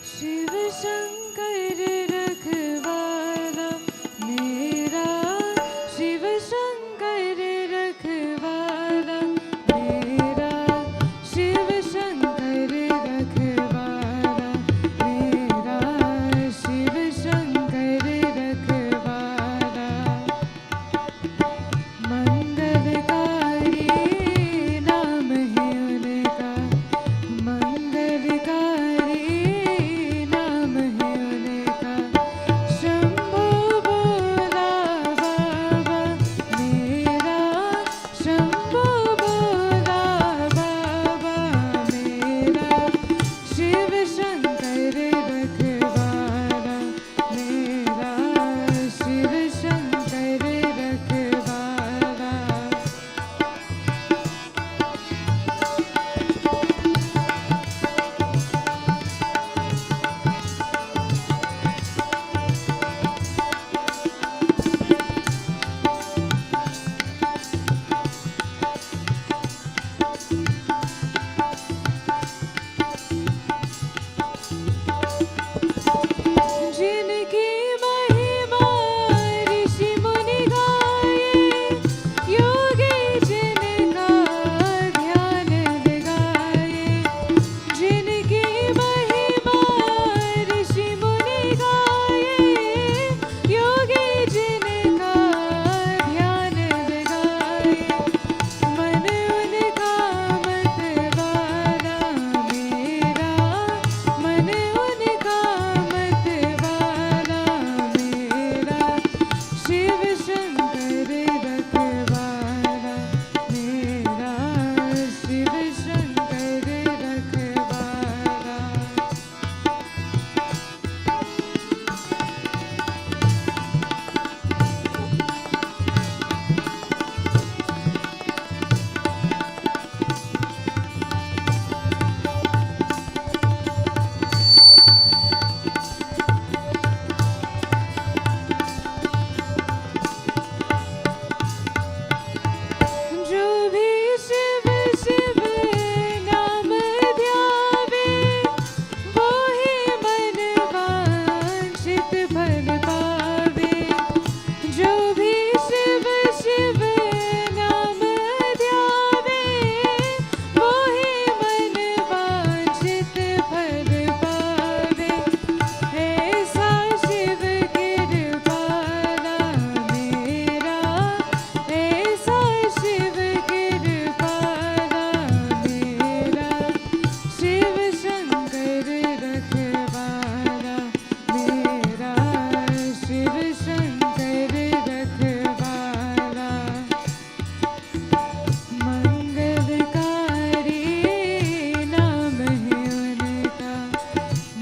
शिव शंकर रखवाला मेरा, शिव शंकर रखवाला मेरा, शिव शंकर रखवाला मेरा, शिव शंकर रखवाला। मंगलकारी नाम है उनका, मंगलकारी नाम है उनका। शंभो भोला बाबा मेरा, शंभो भोला बाबा मेरा, शिव शंकर रखवाला मेरा, शिव शंकर रखवाला। जिनकी महिमा ऋषि मुनि गाए, योगी जिनका ध्यान लगाए। जिनकी महिमा ऋषि मुनि गाए, योगी जिनका ध्यान लगाए। मन उनका मतवाला मेरा, मन उनका मतवाला मेरा, शिव शंकर रखवाला मेरा, शिव शंकर रखवाला। जो भी शिव शिव नाम ध्यावे, वो ही मन वांछित फल पावे। जो भी शिव शिव नाम ध्यावे, वो ही मन वांछित फल पावे। ऐसा शिव कृपाला मेरा, ऐसा शिव कृपाला मेरा, शिव शंकर रखवाला मेरा, शिव शंकर रखवाला। मंगलकारी नाम है उनका,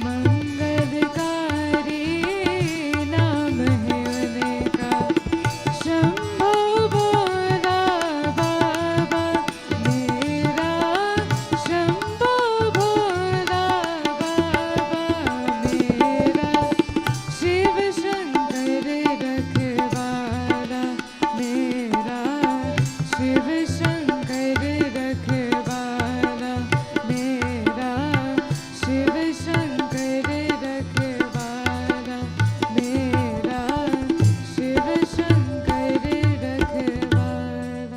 मंगलकारी नाम है उनका। शंभो भोला बाबा मेरा, शंभो भोला बाबा मेरा, शिव शंकर रखवाला मेरा, शिव शंकर रखवाला मेरा, शिव शंकर रखवाला मेरा, शिव शंकर रखवाला।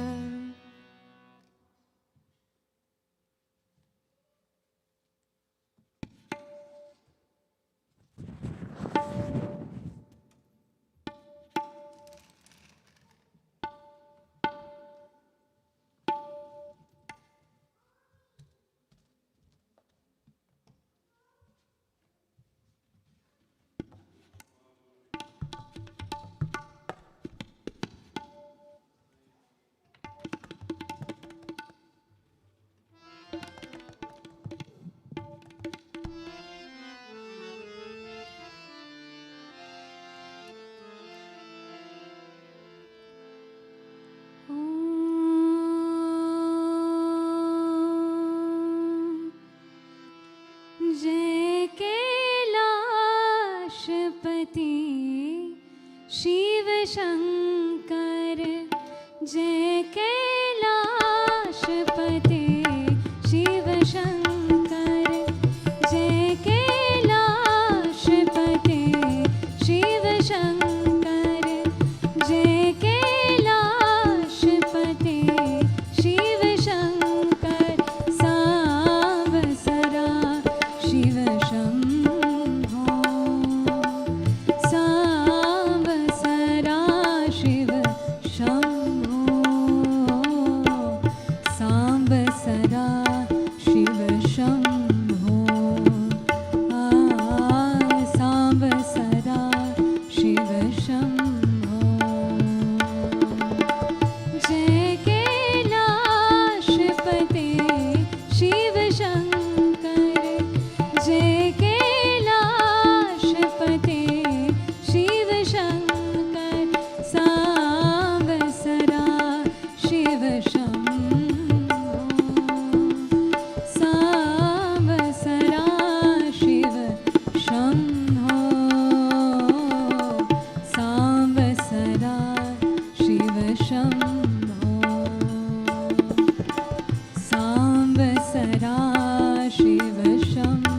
जय कैलाशपति शिव शंकर, जय कैलाशपति शिव शंकर, जय कैलाश शिव शम्भो।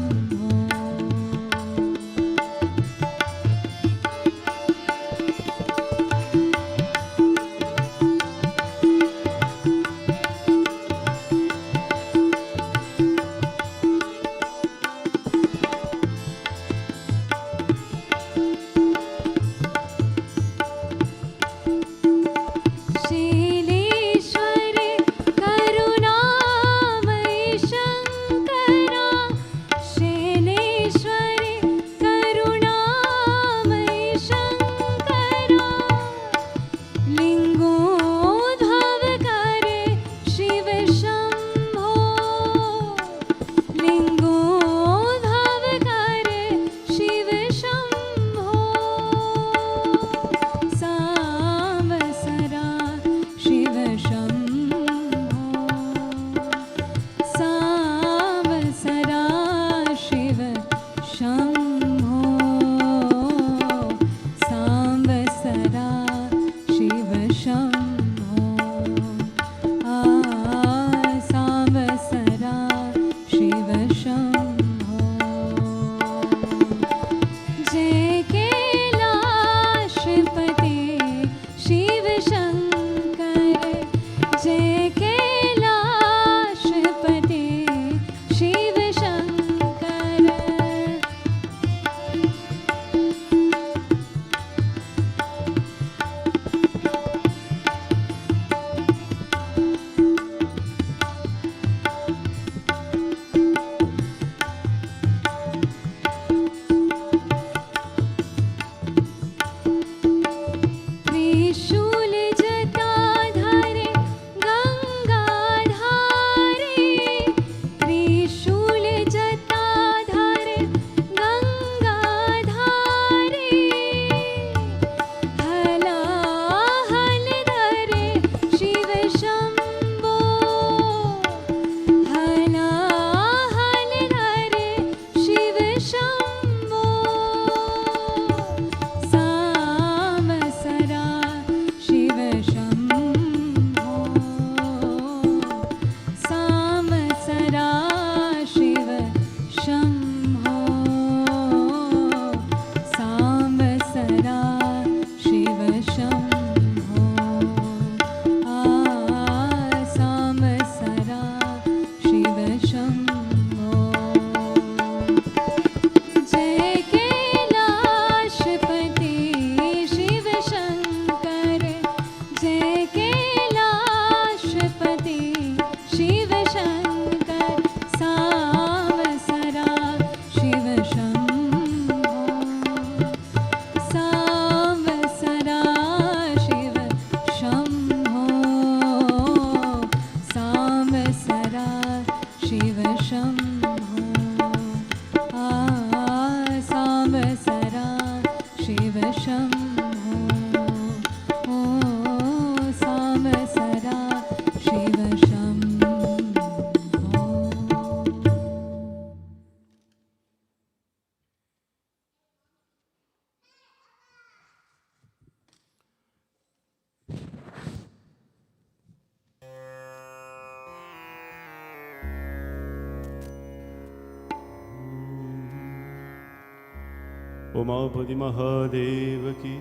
उमापति महादेव की,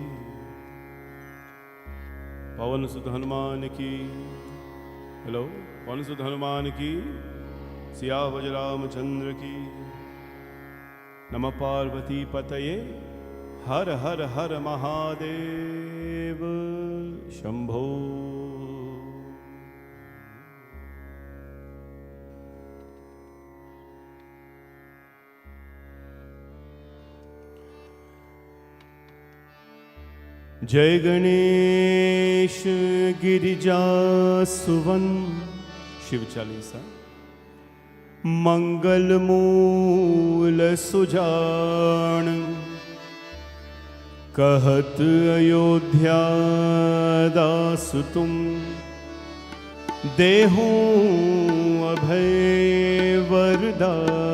पवन सुत हनुमान की, हेलो, पवन सुत हनुमान की, सियावर रामचंद्र की। नमः पार्वती पतये, हर हर हर महादेव शंभो। जय गणेश गिरिजा सुवन शिव चालीसा। मंगल मूल सुजान, कहत अयोध्या दास तुम, देहु अभय वरदान।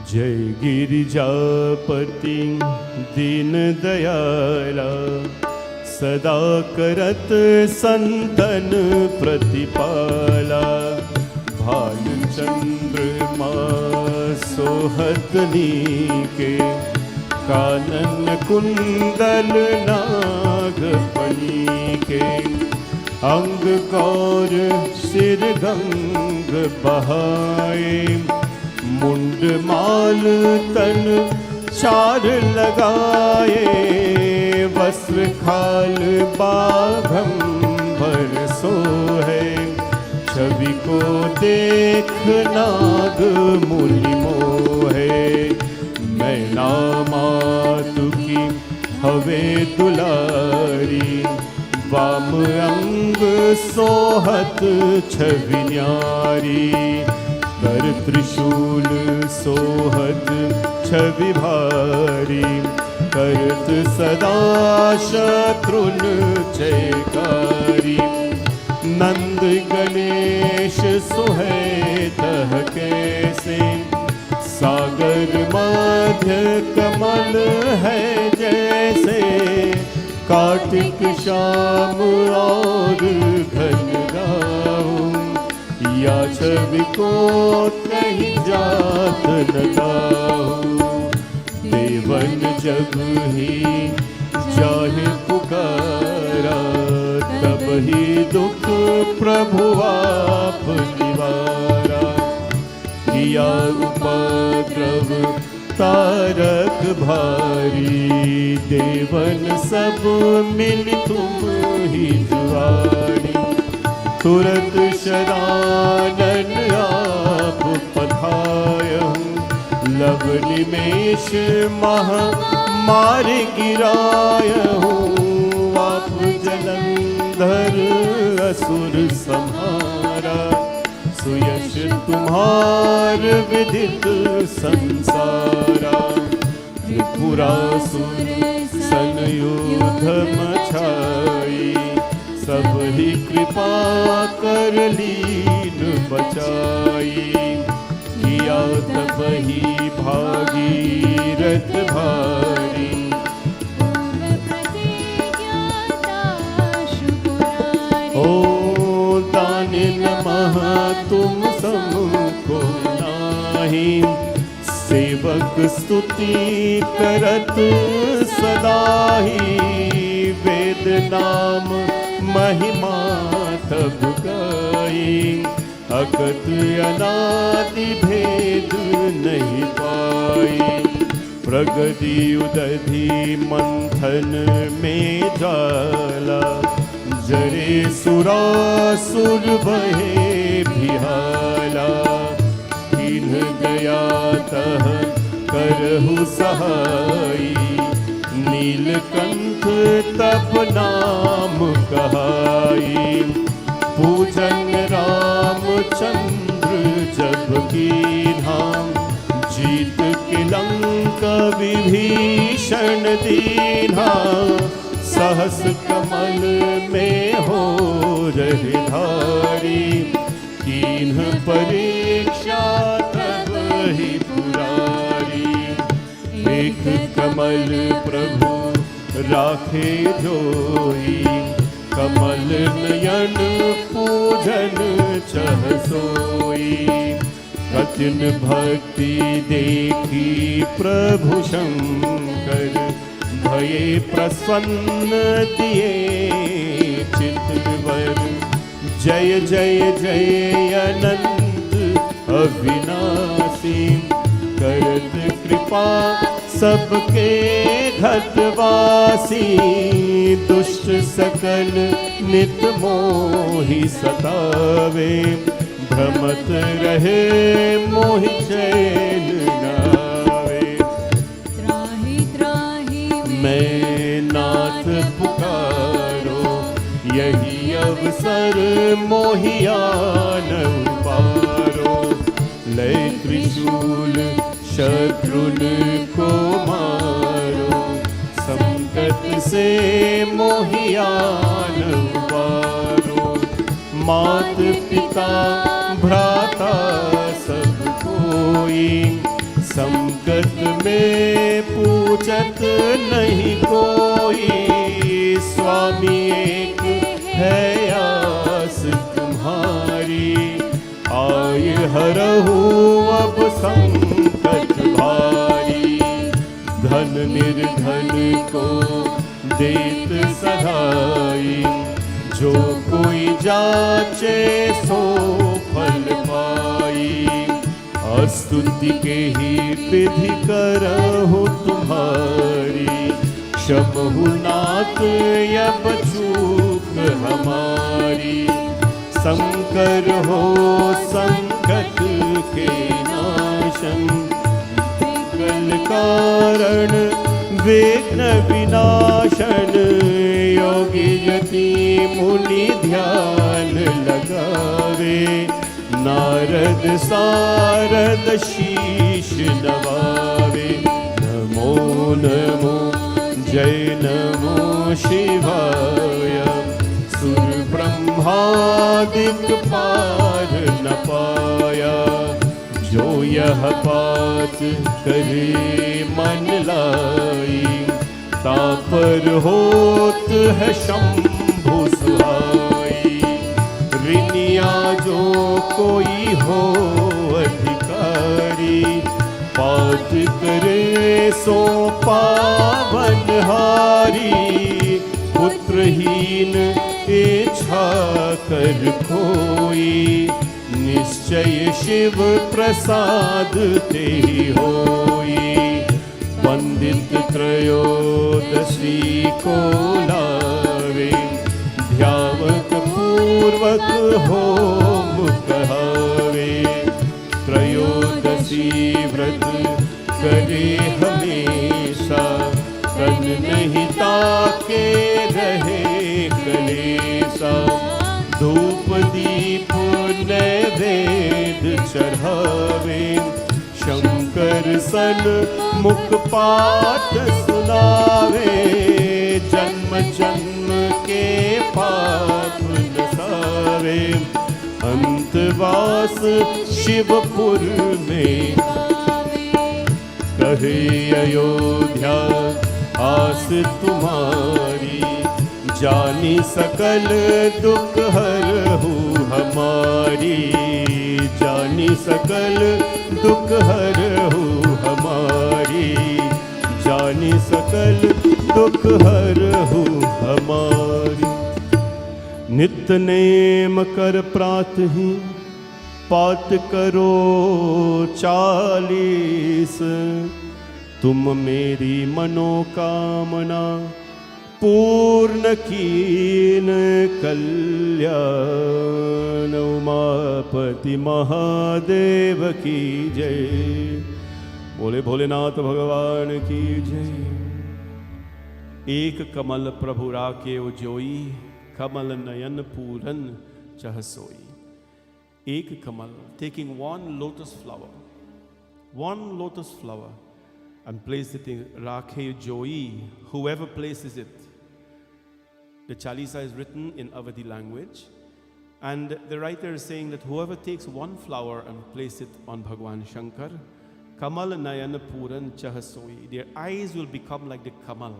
जय गिरिजापति दीन दयाला, सदा करत संतन प्रतिपाला। भाल चंद्रमा सोहत नीके, कानन कुंडल नाग के। अंग गौर सिर गंग बहाए, मुंड माल तन चार लगाए। वस्त्र खाल बाघंबर सोहे, छवि को देख नाग मुनि मोहे। मैना मातु की हवे दुलारी, वाम अंग सोहत छवि न्यारी। कर त्रिशूल सोहत छवि भारी, करत सदा शत्रुन जयकारी। नंद गणेश सोहे तह कैसे, सागर मध्य कमल है जैसे। कार्तिक श्याम और घन गाऊं, या छवि को कहीं जात न गाऊं। देवन जब ही चाहे पुकारा, तब ही दुख प्रभु आप निवारा। किया उपद्रव तारक भारी, देवन सब मिल तुम ही जुआरी। तुरत शरानन आप पधायहूँ, लव निमेष महा मार गिरायहूँ। आप जलंधर असुर संहारा, सुयश तुम्हार विदित संसारा। त्रिपुरासुर संयुध मचाई, सब ही कृपा कर लीन बचाई। किया तब ही भागीरथ भारी, ओ दानि नमः तुम समको नाही। सेवक स्तुति करत सदाही, वेद नाम महिमा तब गाई। अकत अनादि भेद नहीं पाई, प्रगति उदधि मंथन में जाला। जरे सुरासुर बहे बिहाला, किन्ह गया तह करहु सहाई। नीलकंठ तब नाम कहाई, पूजन रामचंद्र जब कीन्हा। जीत के लंका विभीषण दीन्हा, सहस कमल में हो रहे धारी। कीन्ह परीक्षा तब ही पुरारी, एक कमल प्रभु राखे जोई। कमल नयन पूजन चह सोई, कठिन भक्ति देखी प्रभु शंकर। भये प्रसन्न दिए चितवर, जय जय जय अनंत अविनाशी। करत कृपा सबके घटवासी, दुष्ट सकल नित मोहि सतावे। भ्रमत रहे मोहि चैन नावे। त्राहि त्राहि मैं नाथ पुकारो, यही अवसर मोहियान पारो। लय त्रिशूल शत्रुन को मारो, संकट से मोहियान उबारो। मात पिता भ्राता सब कोई, संकट में पूछत नहीं कोई। स्वामी एक है आस तुम्हारी, आय हरहु अब संकट भारी। धन निर्धन को देत सहाई, जो कोई जाचे सो फल पाई। स्तुति के ही विधि करहु तुम्हारी, क्षमहु नाथ यब चूक हमारी। शंकर हो संकट के नाशन, विकल कारण विघ्न विनाशन। योगी यति मुनि ध्यान लगावे, नारद सारद शीश नवावे। नमो नमो जय नमो शिवाय, सुर ब्रह्मादिक पार न पाया। जो यह बात करे मन लाई, तापर होत है शंभु सुहाई। ऋनिया जो कोई हो अधिकारी, पाठ करे सो पावन हारी। पुत्रहीन इच्छा कर कोई, निश्चय शिव प्रसाद ते होई। पंडित त्रयोदशी को लावे, ध्यावत पूर्वक होम कहावे। त्रयोदशी व्रत करे हमेशा, तन नहीं ताके रहे कलेसा। धूप दीप नैवेद्य चढ़ावे, शंकर सन मुख पाठ सुनावे। जन्म जन्म के पाप नसावे, अंतवास शिवपुर में। कहे अयोध्या आस तुम्हारी, जानी सकल दुख हरहु हमारी। जानी सकल दुख हरहु हमारी, जानी सकल दुख हरहु हमारी। नित्य नेम कर प्रातहि, पाठ करो 40। तुम मेरी मनोकामना, पूर्ण कीन कल्याण। उमापति महादेव की जय। बोले भोलेनाथ भगवान की जय। एक कमल प्रभु राखे जोई, कमल नयन पूरन चह सोई। एक कमल, taking one lotus flower and place it in rakhe joi, whoever places it. The Chalisa is written in Avadi language, and the writer is saying that whoever takes one flower and place it on Bhagwan Shankar, Kamal Nayan Puran Chahasoi, their eyes will become like the Kamal.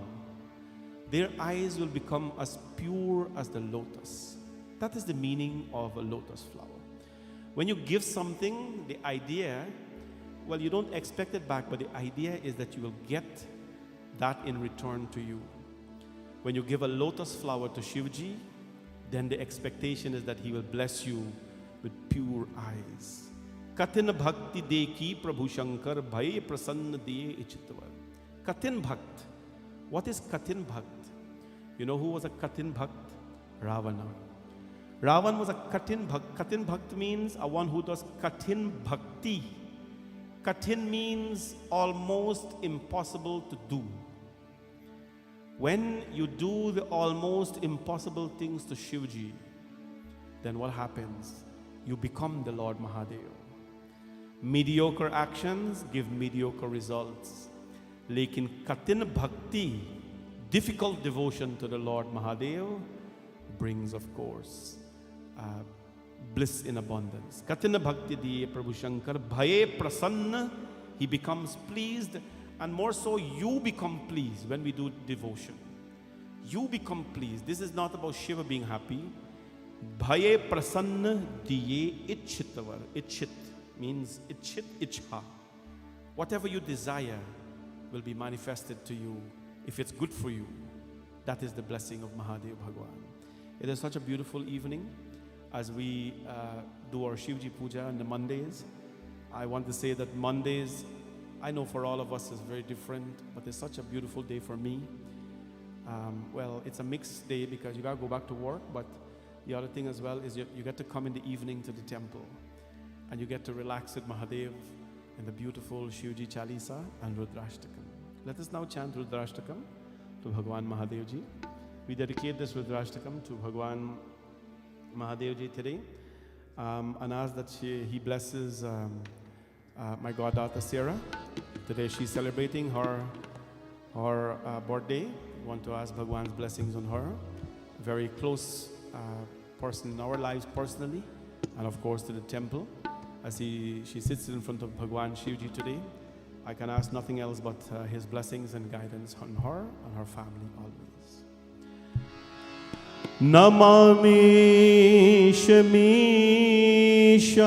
Their eyes will become as pure as the lotus. That is the meaning of a lotus flower. When you give something, the idea, well, you don't expect it back, but the idea is that you will get that in return to you. When you give a lotus flower to Shivji, then the expectation is that he will bless you with pure eyes. Katin bhakti deki Prabhu Shankar bhai prasanna diye ichitva. Katin bhakt. What is Katin bhakt? You know who was a Katin bhakt? Ravana. Ravan was a Katin bhakt. Katin bhakt means a one who does Katin bhakti. Katin means almost impossible to do. When you do the almost impossible things to Shivji, then what happens? You become the Lord Mahadeva. Mediocre actions give mediocre results. Lekin Katin bhakti, difficult devotion to the Lord Mahadeva, brings, of course, bliss in abundance. Katina bhakti diye Prabhu Shankar bhaye prasanna, he becomes pleased, and more so you become pleased when we do devotion. You become pleased. This is not about Shiva being happy. Bhaye prasanna diye ichhitavar. Ichhit means ichhit, ichha. Whatever you desire will be manifested to you if it's good for you. That is the blessing of Mahadev Bhagwan. It is such a beautiful evening as we do our Shivji Puja on the Mondays. I want to say that Mondays, I know for all of us is very different, but it's such a beautiful day for me. Well, it's a mixed day because you got to go back to work, but the other thing as well is you get to come in the evening to the temple and you get to relax with Mahadev in the beautiful Shivji Chalisa and Rudrashtakam. Let us now chant Rudrashtakam to Bhagwan Mahadevji. We dedicate this Rudrashtakam to Bhagwan Mahadevji today and ask that he blesses my goddaughter Sarah. Today she's celebrating her birthday. We want to ask Bhagwan's blessings on her. A very close person in our lives personally, and of course to the temple. As she sits in front of Bhagwan Shivji today, I can ask nothing else but his blessings and guidance on her and her family always. Namami Shamishan,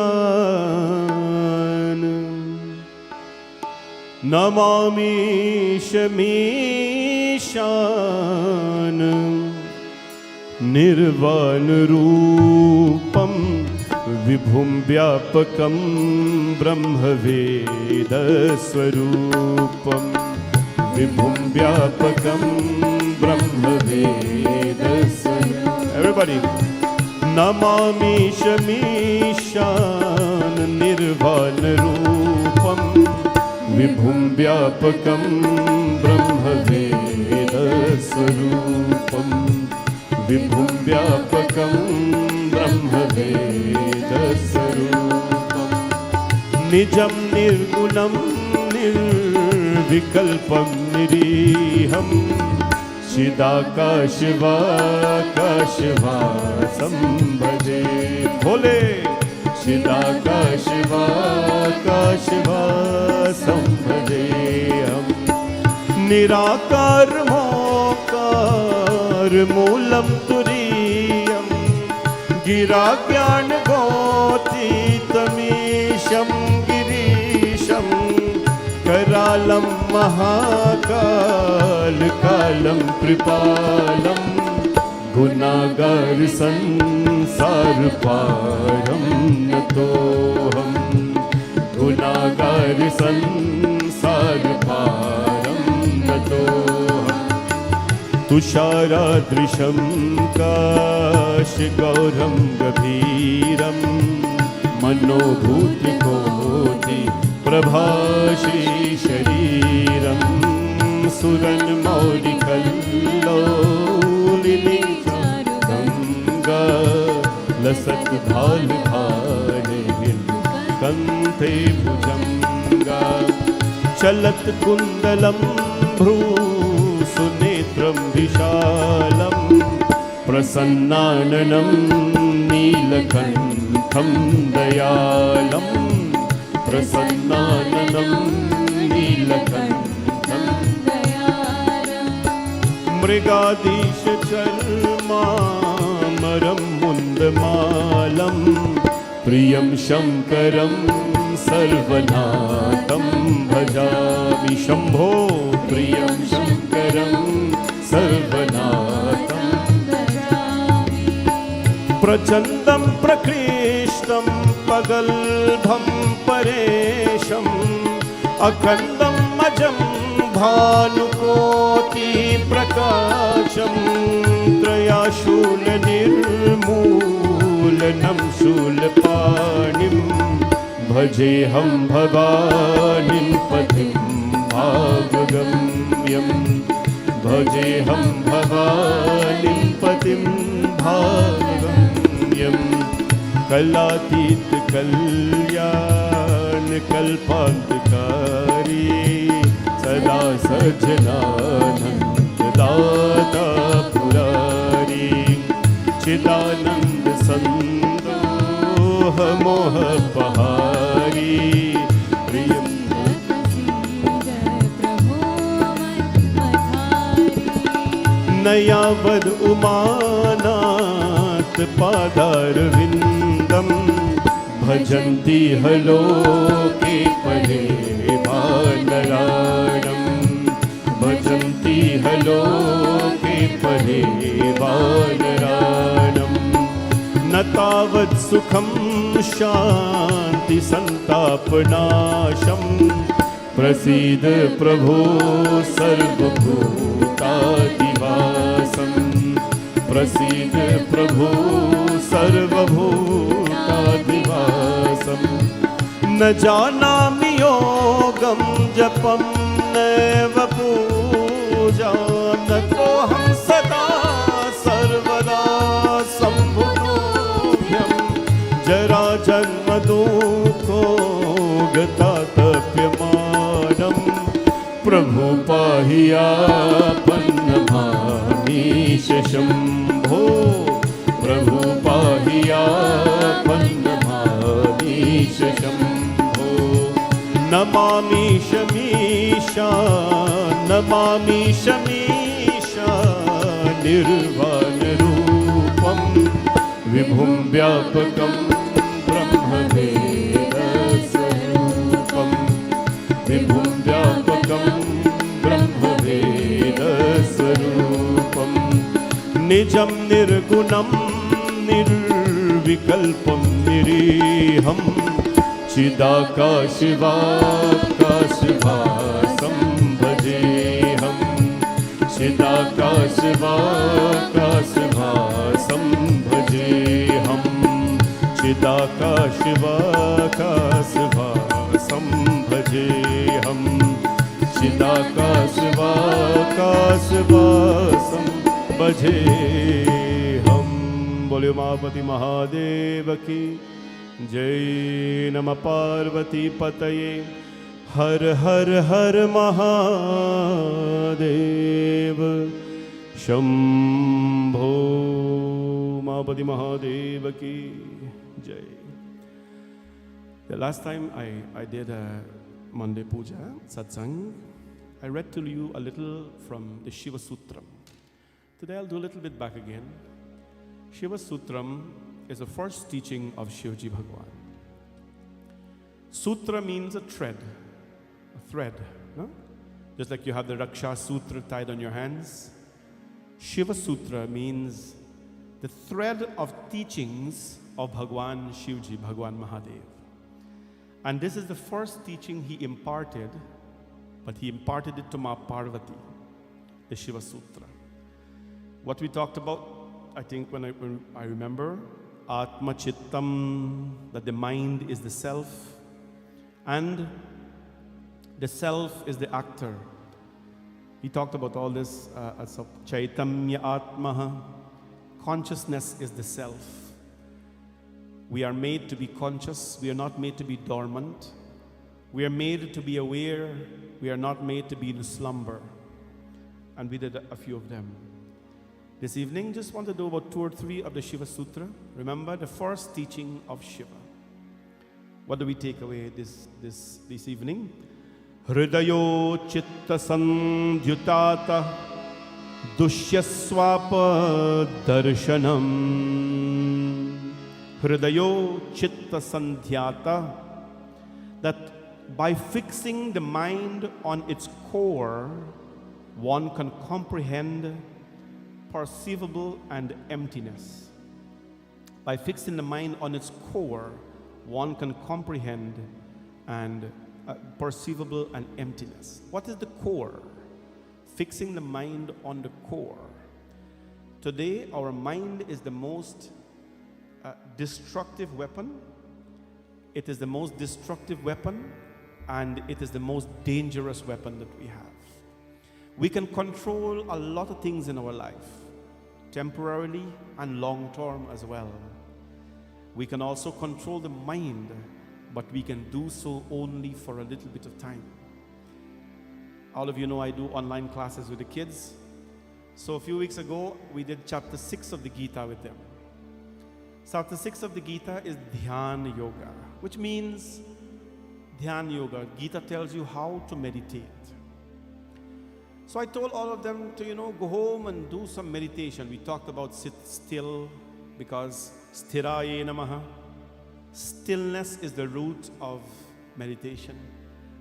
Namami Shamishan, Nirvan Rupam Vibhum Vyapakam Brahma Veda Swarupam, Vibhum Vyapakam Brahma Veda Swarupam. Everybody. Namami Shamishan Nirvan Rupam Vibhum Vyapakam Brahma Veda Swarupam, Vibhum Vyapakam Brahma Veda Swarupam, Nijam Nirgunam Nirvikalpam Niriham, Shidakashivakashivā Sambhade. Bole Shidakashivakashivā Sambhadeham, Nirakar Mokar Moolam Turiyam, Gira Gyan Goti Tamisham Girisham, Karalam Mahakal Kalam Kripalam, Gunagar Sansar Param Natoham, Gunagar Sansar Param Natoham, Tusharadrisham Kash Gauram Gabhiram, Manobhuti Koti Prabhashi Shariram, Suran Mauri Kallolini Ganga, Lasat Dhal Dhale Kante Bhujanga, Chalat Kundalam Bhru Sunetram Vishalam, Prasannananam Neelakantham Dayalam, Prasannananam Neelakantham Dayalam, Mrigadisha Chalmamaram Mundamalam, Priyam Shankaram Sarvanatam Bhajami. Shambho Priyam Shankaram Sarvanatam Bhajami, Prachandam Prakrishtam Pagalbham Paresham, Akhandam Ajam Bhanukoti Prakasham, Trayashul Nirmulanam Shulpanim, Bhajeham Bhavanim Patim Bhagagamyam, Bhajeham Bhavanim Patim Bhagagamyam, Kalatit Kalyan Kalpantakari, Sada Sajjananand Data Purari, Chidanand Sandoha Moha Pahari, Priyam नयावद Umanath पादारविन्दं भजन्ति हलोके परे वानराणं भजन्ति हलोके परे वानराणं न तावत् सुखं शान्ति सन्तापनाशं प्रसीद प्रभो सर्वभूतादिवासं प्रसीद प्रभो सर्वभूतादिवासं न जानामि योगं जपं नैव पूजां न तोऽहं सदा सर्वदा सम्भुभ्यं जराजन्म दुःखो गतातप्यमानं प्रभु पाहि आपन्नमामीश शम्भो प्रभु पाहि आपन्नमामीश शम्भो नमामि शमीशा नमामि शमीशा निर्वाणरूपं विभुं व्यापकं ब्रह्मवेदस्वरूपं विभुं व्यापकं ब्रह्मवेदस्वरूपं निजं निर्गुणं निर्विकल्पं निरीहं चिदाकाशवाकाशभासं भजेऽहं चिदाकाशवाकाशभासं भजेऽहं चिदाकाशवाकाशभासं भजेऽहं चिदाकाशवाकाशभासं भजेऽहं। बोलो उमापति महादेव की जय। नमः पार्वती पतये हर हर हर महादेव शंभो। उमापति महादेव की जय। The last time I did a Monday Puja satsang, I read to you a little from the Shiva Sutra. Today I'll do a little bit back again. Shiva Sutra is the first teaching of Shivji Bhagwan. Sutra means a thread. No? Just like you have the Raksha Sutra tied on your hands. Shiva Sutra means the thread of teachings of Bhagwan Shivji, Bhagwan Mahadev. And this is the first teaching he imparted, but he imparted it to Ma Parvati, the Shiva Sutra. What we talked about, I think when I remember, Atma Chittam, that the mind is the self, and the self is the actor. He talked about all this as Chaitamya Atmaha. Consciousness is the self. We are made to be conscious. We are not made to be dormant. We are made to be aware. We are not made to be in slumber. And we did a few of them. This evening, just want to do about 2 or 3 of the Shiva Sutra. Remember the first teaching of Shiva. What do we take away this evening? Hridayo chitta sandhyutata dushyaswapa darshanam. Hridayo chitta sandhyata, that by fixing the mind on its core, one can comprehend perceivable and emptiness. By fixing the mind on its core, one can comprehend and perceivable and emptiness. What is the core? Fixing the mind on the core. Today, our mind is the most destructive weapon. It is the most destructive weapon, and it is the most dangerous weapon that we have. We can control a lot of things in our life, temporarily and long term as well. We can also control the mind, but we can do so only for a little bit of time. All of you know I do online classes with the kids. So a few weeks ago, we did chapter 6 of the Gita with them. Chapter 6 of the Gita is Dhyan Yoga, which means Dhyan Yoga. Gita tells you how to meditate. So I told all of them to, go home and do some meditation. We talked about sit still because stiraye namaha. Stillness is the root of meditation.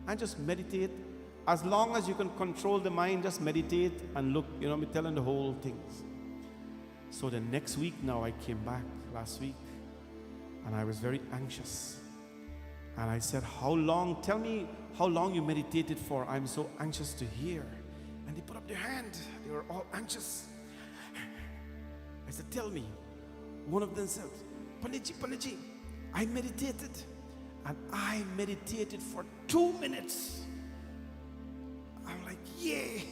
And just meditate. As long as you can control the mind, just meditate and look, me telling the whole things. So the next week now I came back last week and I was very anxious. And I said, tell me how long you meditated for. I'm so anxious to hear. And they put up their hand. They were all anxious. I said, tell me. One of them said, Panditji, I meditated. And I meditated for 2 minutes. I'm like, yay.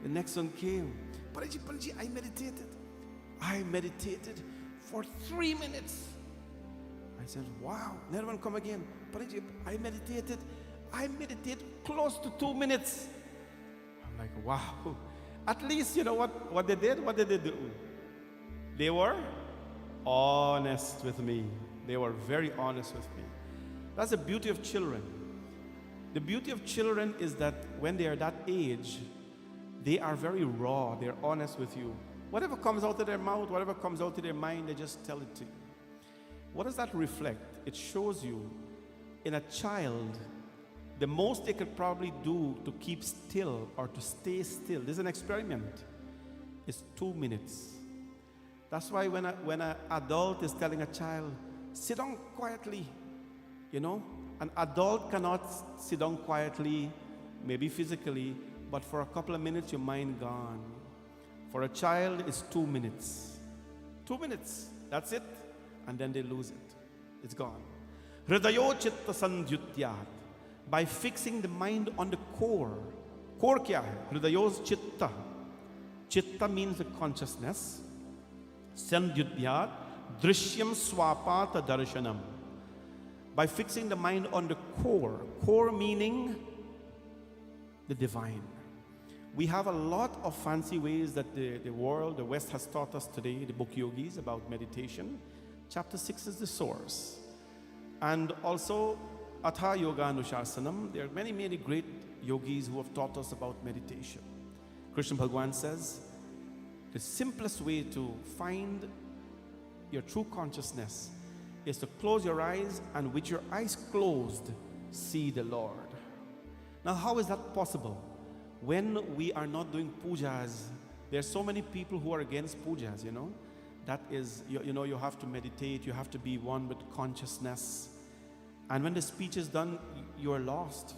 The next one came. Panditji, I meditated. I meditated for 3 minutes. I said, wow. Another one come again. Panditji, I meditated close to 2 minutes. I'm like, wow. At least, you know what they did? What did they do? They were honest with me. They were very honest with me. That's the beauty of children. The beauty of children is that when they are that age, they are very raw. They're honest with you. Whatever comes out of their mouth, whatever comes out of their mind, they just tell it to you. What does that reflect? It shows you in a child, the most they could probably do to keep still or to stay still, this is an experiment, is 2 minutes. That's why when an adult is telling a child, sit down quietly, an adult cannot sit down quietly, maybe physically, but for a couple of minutes your mind gone. For a child, it's 2 minutes. 2 minutes, that's it. And then they lose it. It's gone. Hridayo chitta sandhyutyat. By fixing the mind on the core. Core kya hai? Hridayo's chitta. Chitta means the consciousness. Sandhyutyat. Drishyam swapata darshanam. By fixing the mind on the core. Core meaning the divine. We have a lot of fancy ways that the world, the West has taught us today, the book Yogis, about meditation. Chapter 6 is the source. And also, Atha Yoga Anushasanam, there are many, many great yogis who have taught us about meditation. Krishna Bhagwan says, the simplest way to find your true consciousness is to close your eyes and with your eyes closed, see the Lord. Now, how is that possible? When we are not doing pujas, there are so many people who are against pujas, That is, you have to meditate, you have to be one with consciousness. And when the speech is done, you are lost.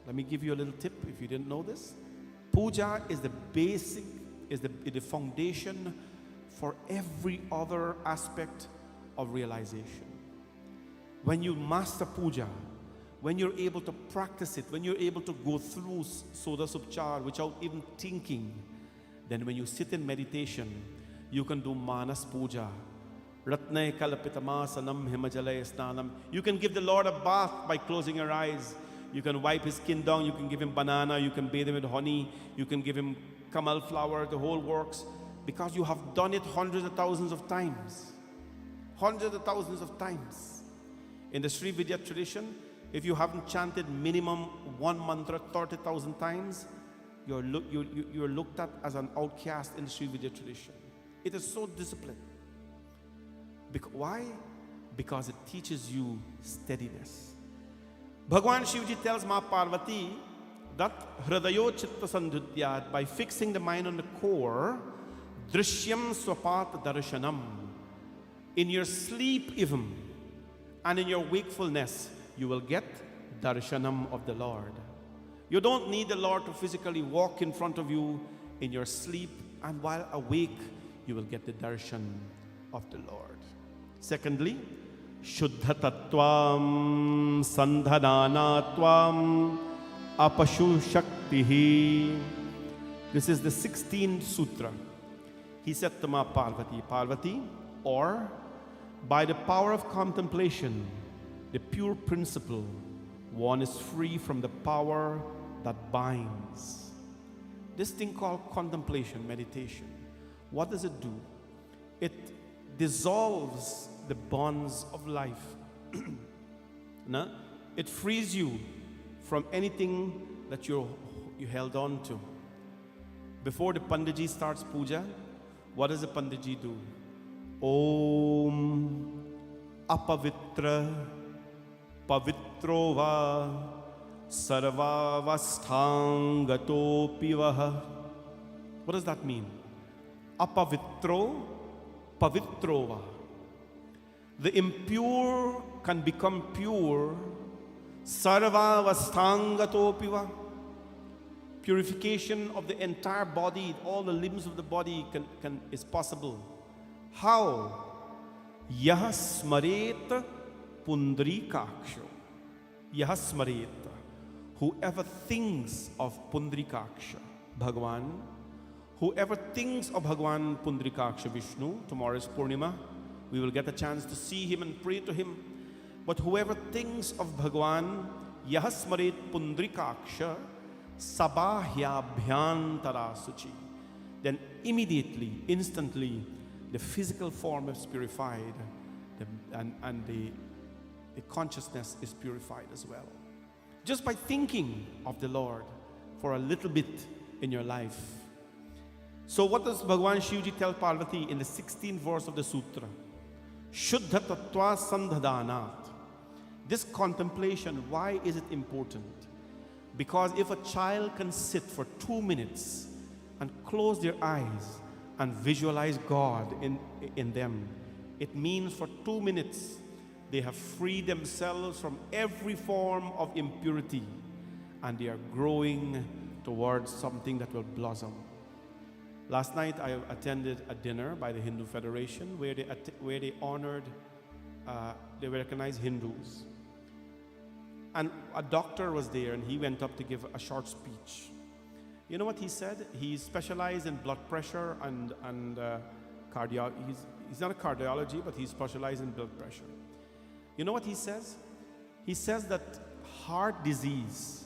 Let me give you a little tip if you didn't know this. Puja is the basic, is the foundation for every other aspect of realization. When you master puja, when you're able to practice it, when you're able to go through Soda Supchar without even thinking, then when you sit in meditation, you can do Manas Puja. Ratnai Kalapitamasanam Himajalaya Snanam. You can give the Lord a bath by closing your eyes. You can wipe his skin down. You can give him banana. You can bathe him with honey. You can give him kamal flower, the whole works. Because you have done it hundreds of thousands of times. Hundreds of thousands of times. In the Sri Vidya tradition, if you haven't chanted minimum one mantra 30,000 times, you're looked at as an outcast in the Sri Vidya tradition. It is so disciplined. Why? Because it teaches you steadiness. Bhagwan Shivji tells Ma Parvati that Hridayo Chitta Sandhutyat, by fixing the mind on the core, Drishyam Swapat Darshanam. In your sleep even, and in your wakefulness, you will get Darshanam of the Lord. You don't need the Lord to physically walk in front of you in your sleep, and while awake, you will get the darshan of the Lord. Secondly, Shuddha Tattvam Sandhananatvam Apashu Shaktihi. This is the 16th sutra. He said to Ma Parvati, Parvati, or by the power of contemplation, the pure principle, one is free from the power that binds. This thing called contemplation, meditation, what does it do? It dissolves the bonds of life. No? It frees you from anything that you held on to. Before the Panditji starts puja, what does the Panditji do? Om apavitra pavitro va sarvavasthangato pivaha. What does that mean? Apavitro pavitro va. The impure can become pure. Sarvavasthangato piva. Purification of the entire body, all the limbs of the body is possible. How? Yah smaret pundrikaksha. Yah smaret. Whoever thinks of Pundrikaksha, Bhagwan, whoever thinks of Bhagwan Pundrikaksha Vishnu, tomorrow is Purnima, we will get a chance to see him and pray to him. But whoever thinks of Bhagwan, Yah smaret Pundrikaksha, Sabahya-bhyantara suchi. Then immediately, instantly, the physical form is purified and the consciousness is purified as well. Just by thinking of the Lord for a little bit in your life. So what does Bhagwan Shivji tell Parvati in the 16th verse of the sutra? Shuddha tattva sandhadanat. This contemplation, why is it important? Because if a child can sit for 2 minutes and close their eyes and visualize God in them, it means for 2 minutes they have freed themselves from every form of impurity and they are growing towards something that will blossom. Last night I attended a dinner by the Hindu Federation where they honored, they recognized Hindus. And a doctor was there and he went up to give a short speech. You know what he said? He specialized in blood pressure and cardio. He's not a cardiology, but he's specialized in blood pressure. You know what he says? He says that heart disease,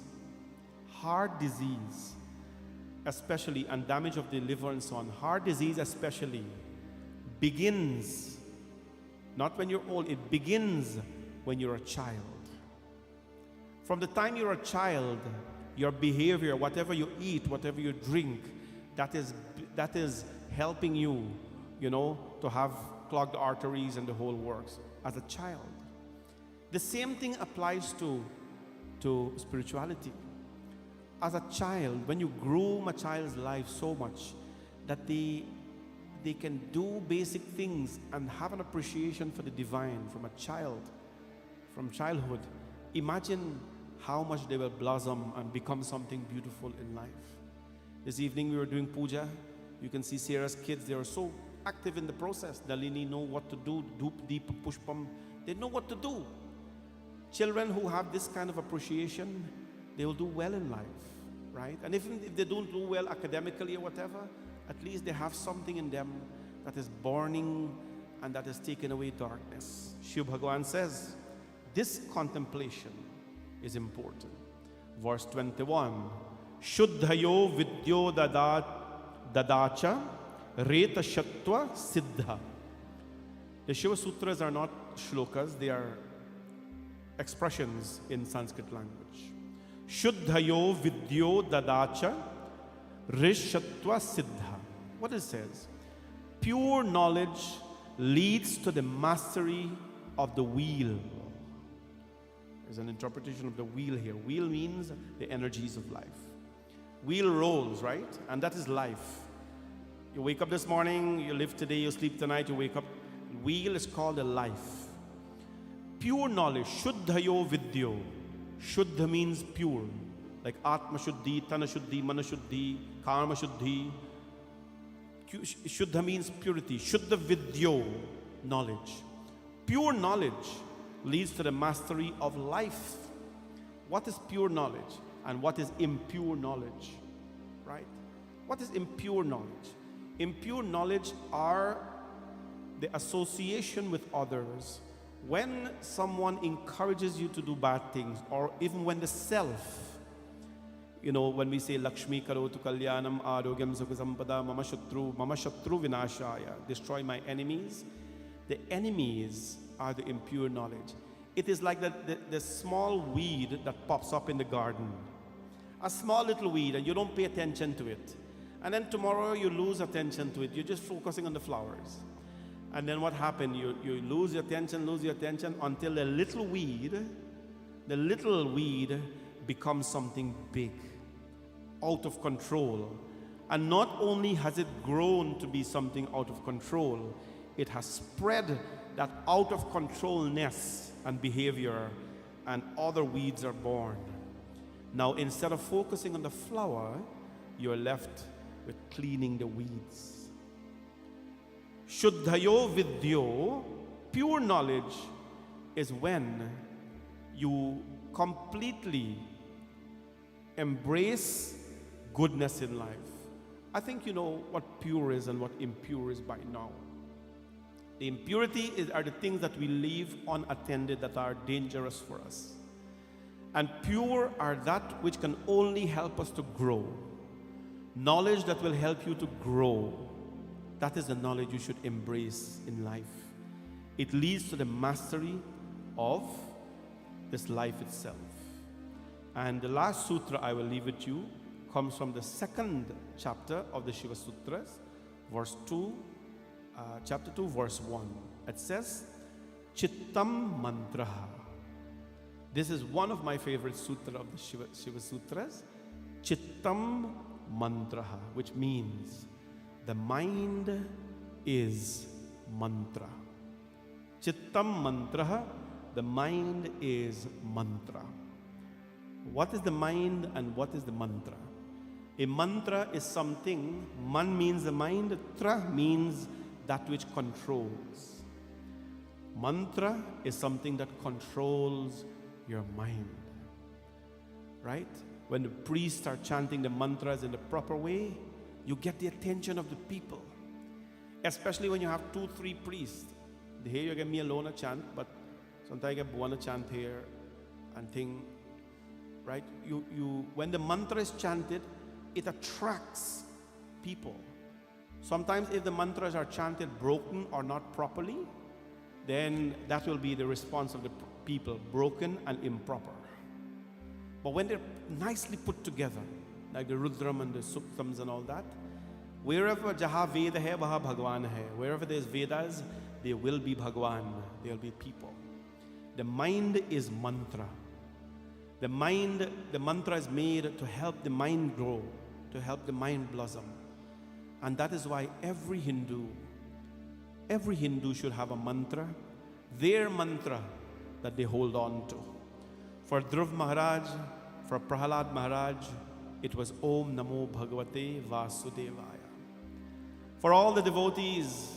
especially, and damage of the liver and so on, heart disease especially, begins, not when you're old, it begins when you're a child. From the time you're a child, your behavior, whatever you eat, whatever you drink, that is helping you, to have clogged arteries and the whole works as a child. The same thing applies to spirituality. As a child, when you groom a child's life so much that they can do basic things and have an appreciation for the divine from childhood, imagine how much they will blossom and become something beautiful in life. This evening we were doing puja. You can see Sarah's kids, they are so active in the process. Dalini know what to do, Dhup, Deep, Pushpam, they know what to do. Children who have this kind of appreciation, they will do well in life, right? And even if they don't do well academically or whatever, at least they have something in them that is burning and that has taken away darkness. Shiv Bhagavan says, this contemplation is important. Verse 21, Shuddhayo vidyo dadacha reta shatva siddha. The Shiva Sutras are not shlokas, they are expressions in Sanskrit language. Shuddhayo vidyo dadacha rishatva siddha. What it says? Pure knowledge leads to the mastery of the wheel. There's an interpretation of the wheel here. Wheel means the energies of life. Wheel rolls, right? And that is life. You wake up this morning, you live today, you sleep tonight, you wake up. Wheel is called a life. Pure knowledge, Shuddhayo vidyo. Shuddha means pure. Like Atma Shuddhi, Tana Shuddhi, Mana Shuddhi, Karma Shuddhi. Shuddha means purity. Shuddha vidyo, knowledge. Pure knowledge leads to the mastery of life. What is pure knowledge and what is impure knowledge, right? What is impure knowledge? Impure knowledge are the association with others. When someone encourages you to do bad things, or even when the self, when we say Lakshmi karotu kalyanam arogyam sukhasampada mama shatru vinashaya, destroy my enemies, the enemies are the impure knowledge. It is like the small weed that pops up in the garden. A small little weed and you don't pay attention to it. And then tomorrow you lose attention to it. You're just focusing on the flowers. And then what happened? You lose your attention until the little weed becomes something big, out of control. And not only has it grown to be something out of control, it has spread that out of controlness and behavior, and other weeds are born. Now, instead of focusing on the flower, you're left with cleaning the weeds. Shuddhayo vidyo, pure knowledge, is when you completely embrace goodness in life. I think you know what pure is and what impure is by now. The impurity are the things that we leave unattended that are dangerous for us. And pure are that which can only help us to grow. Knowledge that will help you to grow. That is the knowledge you should embrace in life. It leads to the mastery of this life itself. And the last sutra I will leave with you comes from the second chapter of the Shiva Sutras, verse 2, chapter 2, verse 1. It says, Chittam Mantraha. This is one of my favorite sutra of the Shiva Sutras. Chittam Mantraha, which means the mind is mantra. Chittam Mantraha, the mind is mantra. What is the mind and what is the mantra? A mantra is something, man means the mind, tra means that which controls. Mantra is something that controls your mind. Right? When the priests are chanting the mantras in the proper way, you get the attention of the people. Especially when you have 2-3 priests. Here you get me alone a chant, but sometimes I get one a chant here and thing. Right? When the mantra is chanted, it attracts people. Sometimes if the mantras are chanted broken or not properly, then that will be the response of the people, broken and improper. But when they're nicely put together, like the Rudram and the Suktams and all that, wherever Jaha Veda hai, waha Bhagwan hai. Wherever there's Vedas, there will be Bhagwan, there will be people. The mind is mantra. The mantra is made to help the mind grow, to help the mind blossom. And that is why every Hindu should have a mantra, their mantra that they hold on to. For Dhruv Maharaj, for Prahalad Maharaj, it was Om Namo Bhagavate Vasudevaya. For all the devotees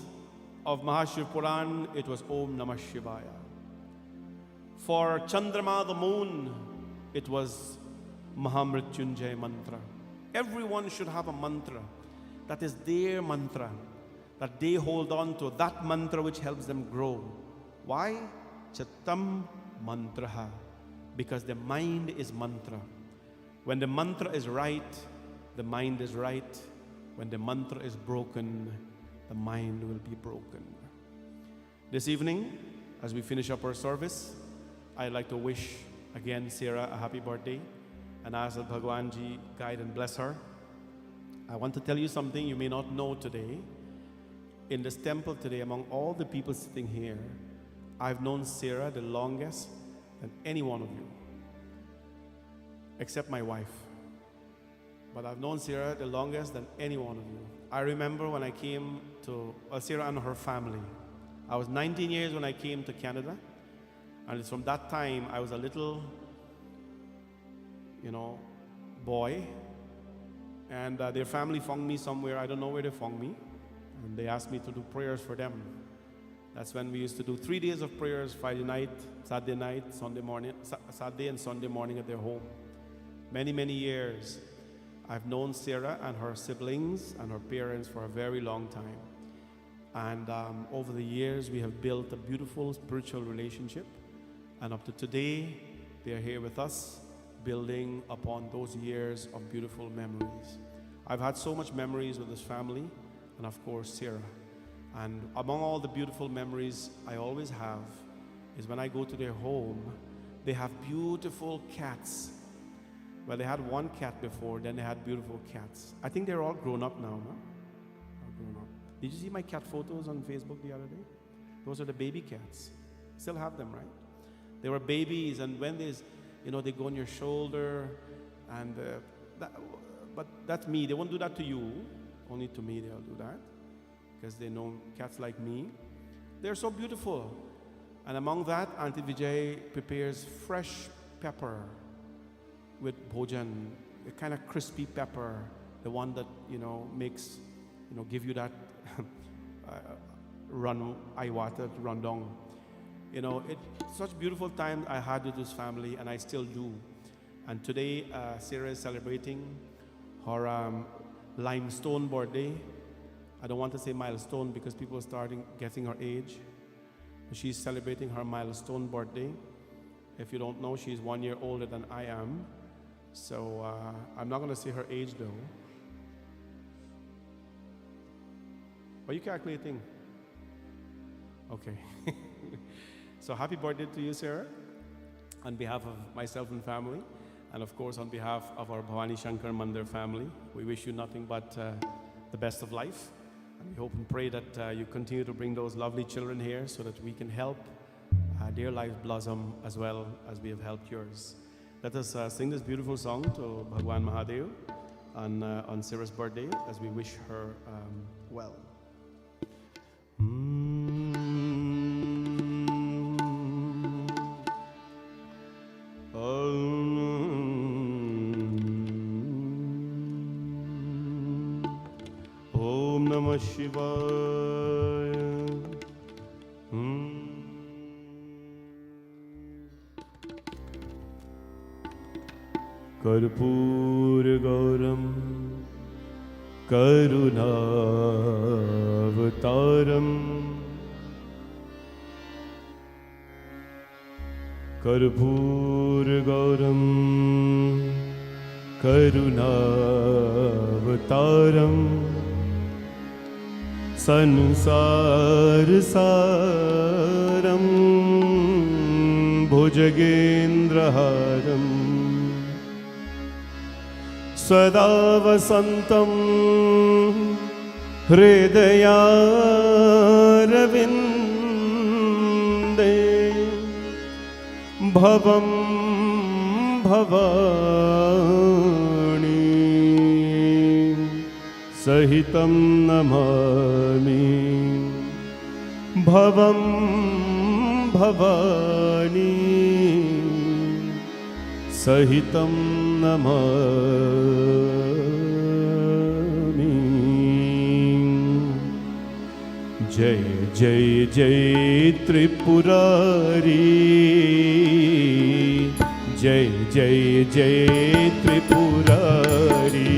of Mahashiv Puran, it was Om Namah Shivaya. For Chandrama the moon, it was Mahamrityunjay mantra. Everyone should have a mantra that is their mantra, that they hold on to, that mantra which helps them grow. Why? Chittam Mantraha. Because the mind is mantra. When the mantra is right, the mind is right. When the mantra is broken, the mind will be broken. This evening, as we finish up our service, I'd like to wish again Sarah a happy birthday and ask that Bhagwanji guide and bless her. I want to tell you something you may not know today. In this temple today, among all the people sitting here, I've known Sarah the longest than any one of you, except my wife. But I've known Sarah the longest than any one of you. I remember when I came to Sarah and her family. I was 19 years when I came to Canada, and it's from that time I was a little, boy, and their family found me somewhere. I don't know where they found me, and they asked me to do prayers for them. That's when we used to do 3 days of prayers, Friday night, Saturday night, Sunday morning, Saturday and Sunday morning at their home. Many, many years. I've known Sarah and her siblings and her parents for a very long time. And over the years, we have built a beautiful spiritual relationship. And up to today, they are here with us, building upon those years of beautiful memories. I've had so much memories with this family, and of course, Sarah. And among all the beautiful memories I always have is when I go to their home, they have beautiful cats. Well, they had one cat before, then they had beautiful cats. I think they're all grown up now, no? All grown up. Did you see my cat photos on Facebook the other day? Those are the baby cats. Still have them, right? They were babies, and when there's, they go on your shoulder, and but that's me. They won't do that to you. Only to me they'll do that, because they know cats like me. They're so beautiful. And among that, Auntie Vijay prepares fresh pepper with bhojan, a kind of crispy pepper, the one that, makes, give you that eye water to run down. It's such beautiful time I had with this family, and I still do. And today, Sarah is celebrating her limestone birthday. I don't want to say milestone because people are starting getting her age. She's celebrating her milestone birthday. If you don't know, she's 1 year older than I am. So I'm not going to say her age though. Are you calculating? Okay. So happy birthday to you, Sarah, on behalf of myself and family, and of course on behalf of our Bhavani Shankar Mandir family. We wish you nothing but the best of life, and we hope and pray that you continue to bring those lovely children here so that we can help their lives blossom as well as we have helped yours. Let us sing this beautiful song to Bhagwan Mahadev on Sarah's birthday as we wish her well. Om Namah Shivaya. Karpura Gauram Karunavataram Karpura Gauram Karunavataram Sansar Saram Bhujagendraharam Sada Vasantam Hridayaravinda Bhavam Bhavani Sahitam Namami Bhavam Bhavani Sahitam Namami. Jai Jai Jai Tripurari, Jai Jai Jai Tripurari,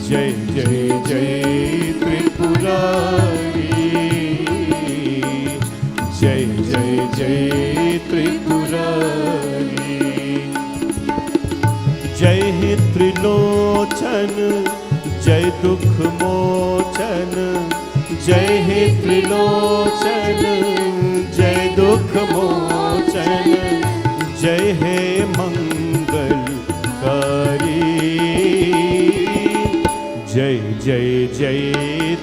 Jai Jai Jai Tripurari, Jai Jai Jai Tripurari. Jai Hi Trilochan, Jai Dukh Mochan, Jai Hi Trilochan, Jai Dukh Mochan, Jai He Mangal Kari. Jai Jai Jai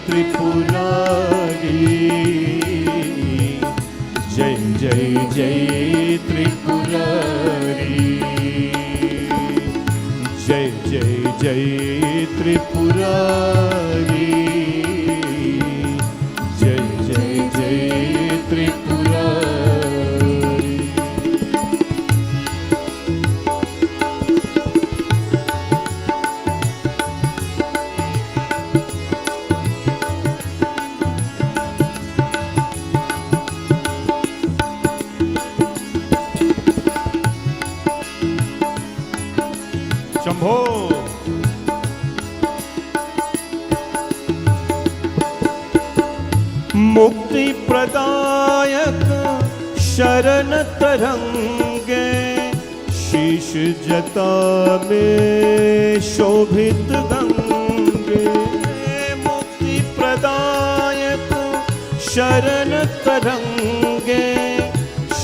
Tripurari, Jai Jai Jai Tripurari, Jai Jai Jai Tripurari, Jai Jai Jai Tripurari. Shambho. मुक्ति प्रदायक शरण तरंगे शीश जटा में शोभित गंगे. मुक्ति प्रदायक शरण तरंगे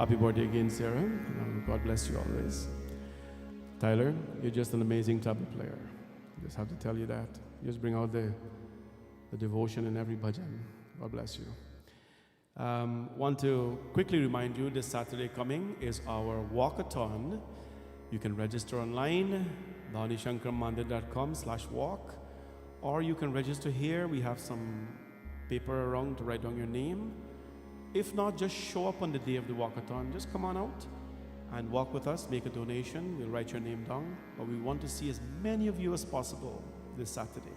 Happy birthday again, Sarah. God bless you always. Tyler, you're just an amazing tabla player. Just have to tell you that. You just bring out the devotion in every bhajan. God bless you. Want to quickly remind you this Saturday coming is our walkathon. You can register online, dhanishankarmandir.com/walk, or you can register here. We have some paper around to write down your name. If not, just show up on the day of the walkathon. Just come on out and walk with us, make a donation. We'll write your name down. But we want to see as many of you as possible this Saturday.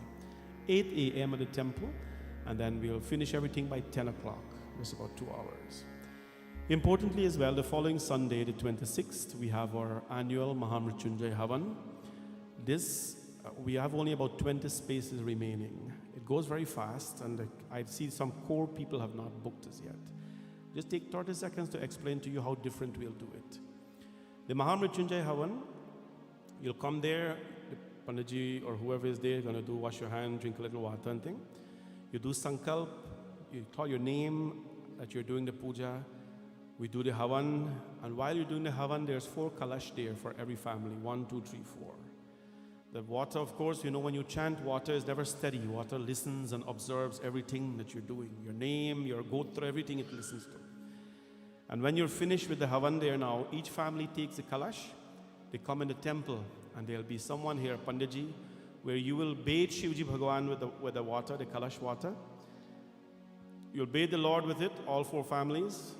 8 a.m. at the temple, and then we'll finish everything by 10 o'clock. Just about 2 hours. Importantly as well, the following Sunday, the 26th, we have our annual Mahamrityunjay Havan. This, we have only about 20 spaces remaining. It goes very fast, and I see some core people have not booked us yet. Just take 30 seconds to explain to you how different we'll do it. The Mahamrityunjay Havan, you'll come there, the Panditji or whoever is there, going to do wash your hand, drink a little water and thing. You do sankalp, you call your name that you're doing the puja. We do the Havan, and while you're doing the Havan, there's 4 kalash there for every family, 1, 2, 3, 4. The water, of course, you know, when you chant, water is never steady. Water listens and observes everything that you're doing. Your name, your gotra, everything it listens to. And when you're finished with the Havan there now, each family takes a kalash. They come in the temple, and there'll be someone here, Panditji, where you will bathe Shivji Bhagawan with the water, the kalash water. You'll bathe the Lord with it, all 4 families.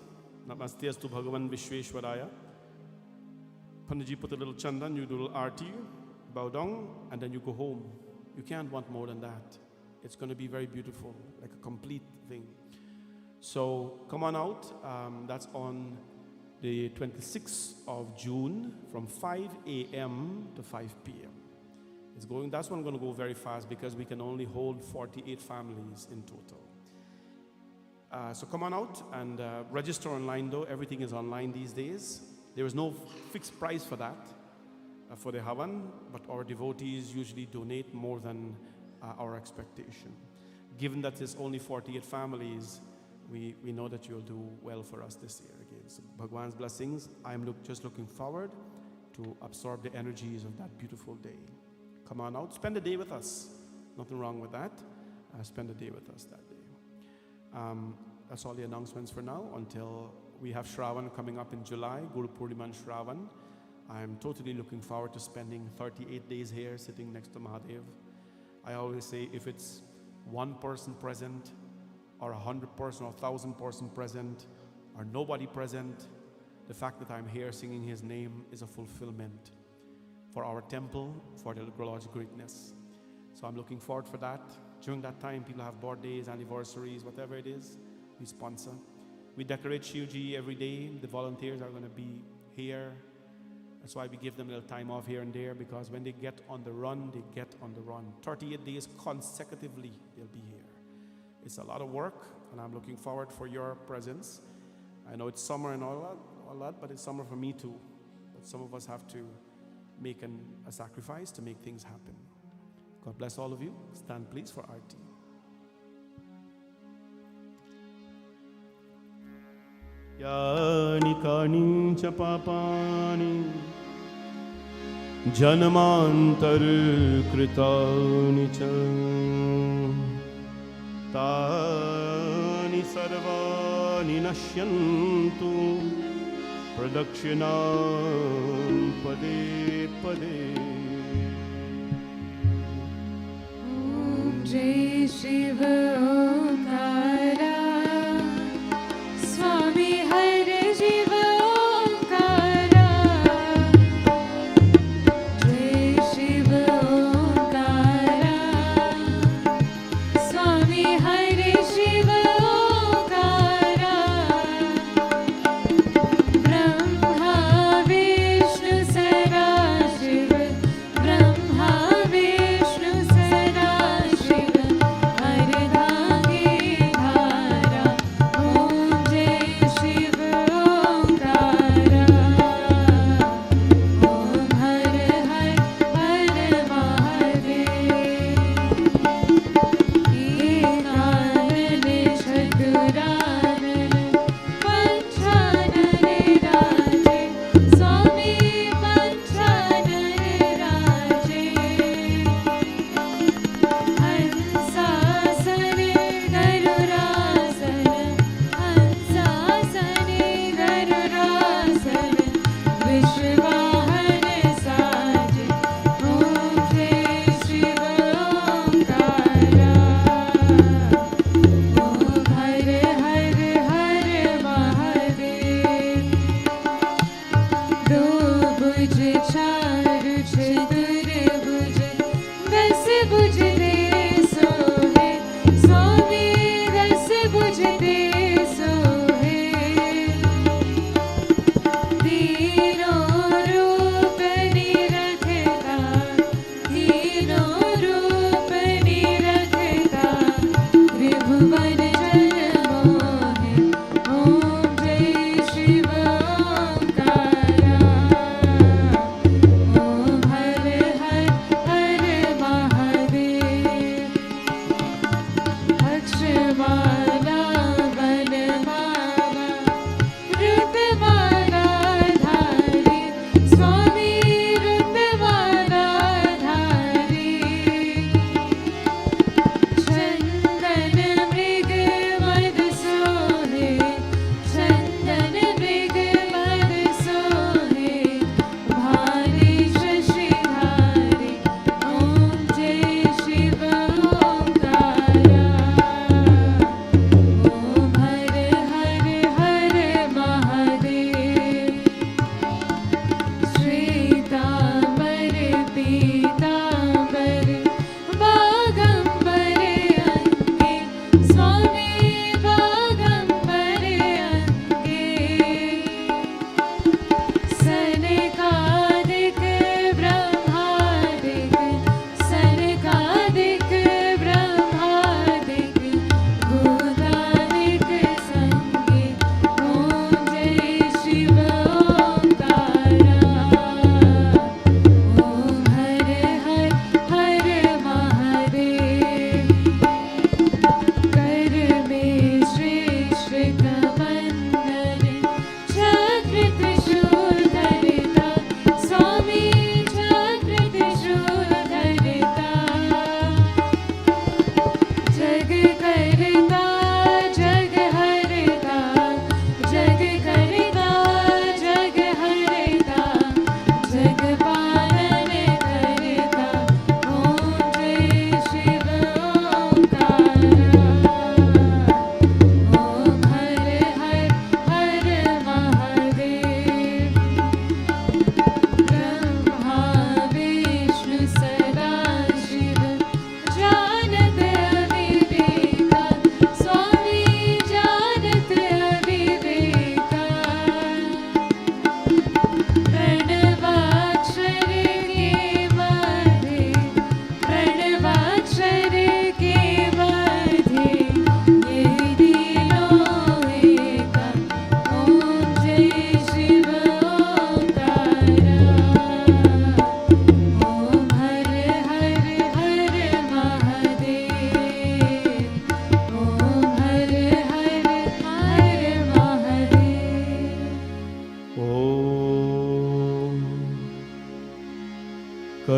Namaste-astu Bhagavan Vishweshwaraya. Panditji put a little chandan, you do a little arti, bow down, and then you go home. You can't want more than that. It's going to be very beautiful, like a complete thing. So come on out. That's on the 26th of June from 5 a.m. to 5 p.m. That's one going to go very fast because we can only hold 48 families in total. So come on out and register online though. Everything is online these days. There is no fixed price for that, for the Havan, but our devotees usually donate more than our expectation. Given that there's only 48 families, we know that you'll do well for us this year again. So Bhagwan's blessings. I'm just looking forward to absorb the energies of that beautiful day. Come on out, spend the day with us. Nothing wrong with that. Spend the day with us that day. That's all the announcements for now until we have Shravan coming up in July, Guru Purnima and Shravan. I'm totally looking forward to spending 38 days here sitting next to Mahadev. I always say if it's 1 person present or 100 person or 1,000 person present or nobody present, the fact that I'm here singing his name is a fulfillment for our temple, for the Lord's greatness. So I'm looking forward for that. During that time, people have birthdays, anniversaries, whatever it is, we sponsor. We decorate Shivji every day. The volunteers are going to be here. That's why we give them a little time off here and there, because when they get on the run, they get on the run. 38 days consecutively, they'll be here. It's a lot of work, and I'm looking forward for your presence. I know it's summer and all that, but it's summer for me too. But some of us have to make a sacrifice to make things happen. God bless all of you. Stand please for Arti. Yani kani cha papani janmantar kritani cha tani sarvani nashyantu pradakshinam pade pade. Jai Shiva Omkara Swami Hare Shiva Omkara Jai Shiva Omkara Swami Hare Shiva Omkara Brahma Vishnu Sarashiva Brahma Vishnu Sarashiva Ardhangi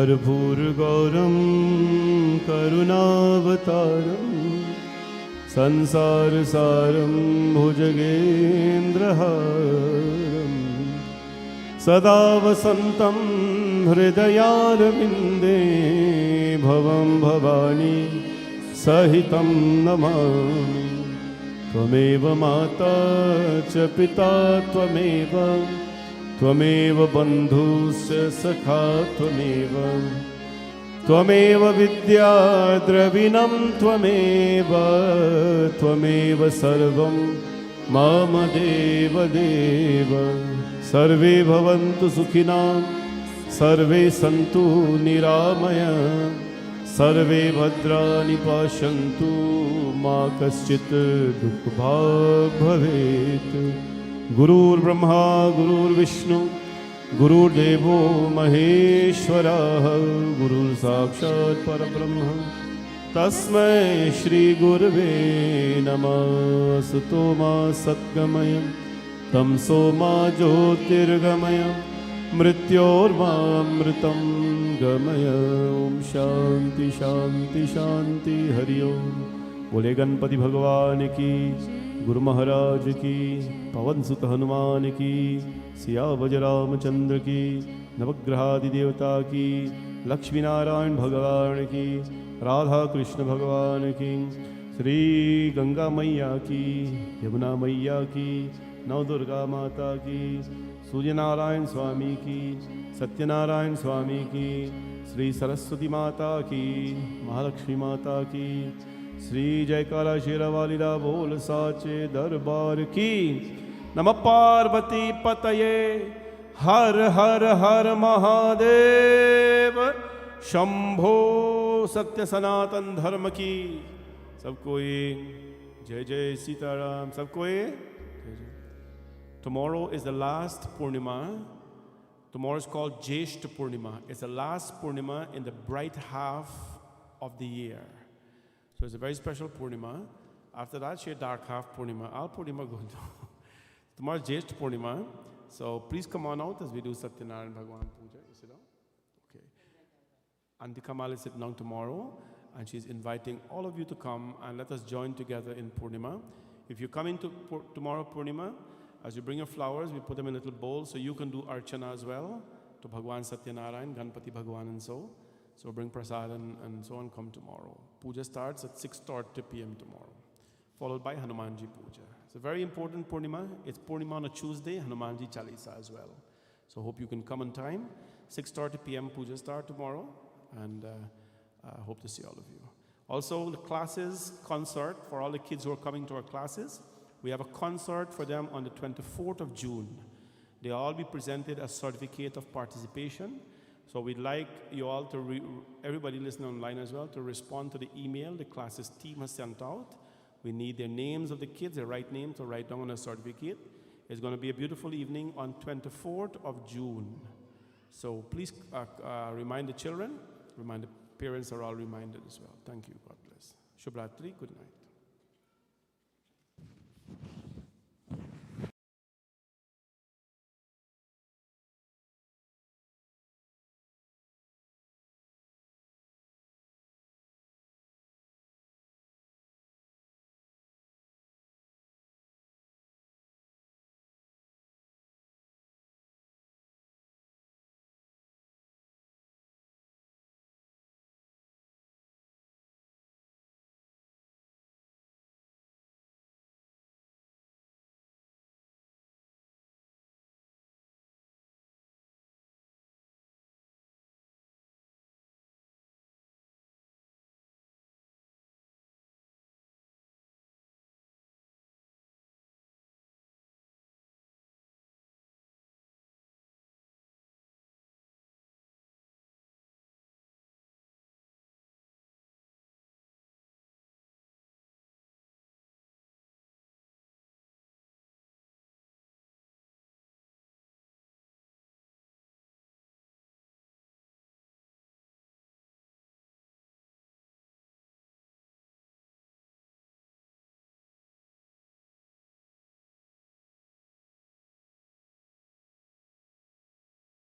कर्पूरगौरं करुणावतारं संसारसारं भुजगेन्द्रहारं सदा वसन्तं हृदयारविन्दे भवं भवानी सहितं नमामि। त्वमेव माता च पिता त्वमेव बन्धुश्च सखा त्वमेव विद्या द्रविणं त्वमेव सर्वं मम देव। सर्वे भवन्तु सुखिनः सर्वे सन्तु निरामया सर्वे भद्राणि पश्यन्तु मा कश्चित् दुःखभाग् भवेत्। गुरुर्ब्रह्मा गुरुर्विष्णु गुरुर्देवो महेश्वरः गुरुर्साक्षात् परब्रह्म तस्मै श्रीगुरवे नमः। असतो मा सद्गमय तमसो मा ज्योतिर्गमय मृत्योर्मामृतं गमय। ओम शांति शांति शांति हरि ओम। बोले गणपति भगवान की, गुरु महाराज की, पवन सुत हनुमान की, सियावर रामचंद्र की, नवग्रहादि देवता की, लक्ष्मी नारायण भगवान की, राधा कृष्ण भगवान की, श्री गंगा मैया की, यमुना मैया की, नव दुर्गा माता की, सूर्य नारायण स्वामी की, सत्यनारायण स्वामी की, श्री सरस्वती माता की, महालक्ष्मी माता की, श्री जयकारा शेरावालीला बोल साचे दरबार की। नमः पार्वती पतये हर हर हर महादेव शंभो सत्य सनातन धर्म की। सबको जय जय सीताराम। सबको Tomorrow is the last Purnima. Tomorrow is called Jeshta Purnima. It's the last Purnima in the bright half of the year. So it's a very special Purnima. After that, she dark half Purnima. All Purnima going to. Tomorrow is Jeshta Purnima. So please come on out as we do Satyanarayan Bhagwan Puja. You sit down. Okay. Auntie Kamal is sitting down tomorrow, and she's inviting all of you to come and let us join together in Purnima. If you come into tomorrow Purnima, as you bring your flowers, we put them in little bowls so you can do archana as well to Bhagwan Satyanarayan, Ganpati Bhagwan and so. So bring prasad and so on, come tomorrow. Puja starts at 6:30 p.m. tomorrow, followed by Hanumanji Puja. It's a very important Purnima. It's Purnima on a Tuesday, Hanumanji Chalisa as well. So hope you can come on time. 6:30 p.m. Puja start tomorrow, and hope to see all of you. Also, the classes concert for all the kids who are coming to our classes. We have a concert for them on the 24th of June. They'll all be presented a certificate of participation. So we'd like you all to, everybody listening online as well, to respond to the email the classes team has sent out. We need their names of the kids, their right names to write down on a certificate. It's going to be a beautiful evening on 24th of June. So please remind the children, remind the parents are all reminded as well. Thank you. God bless. Shubhratri. Good night.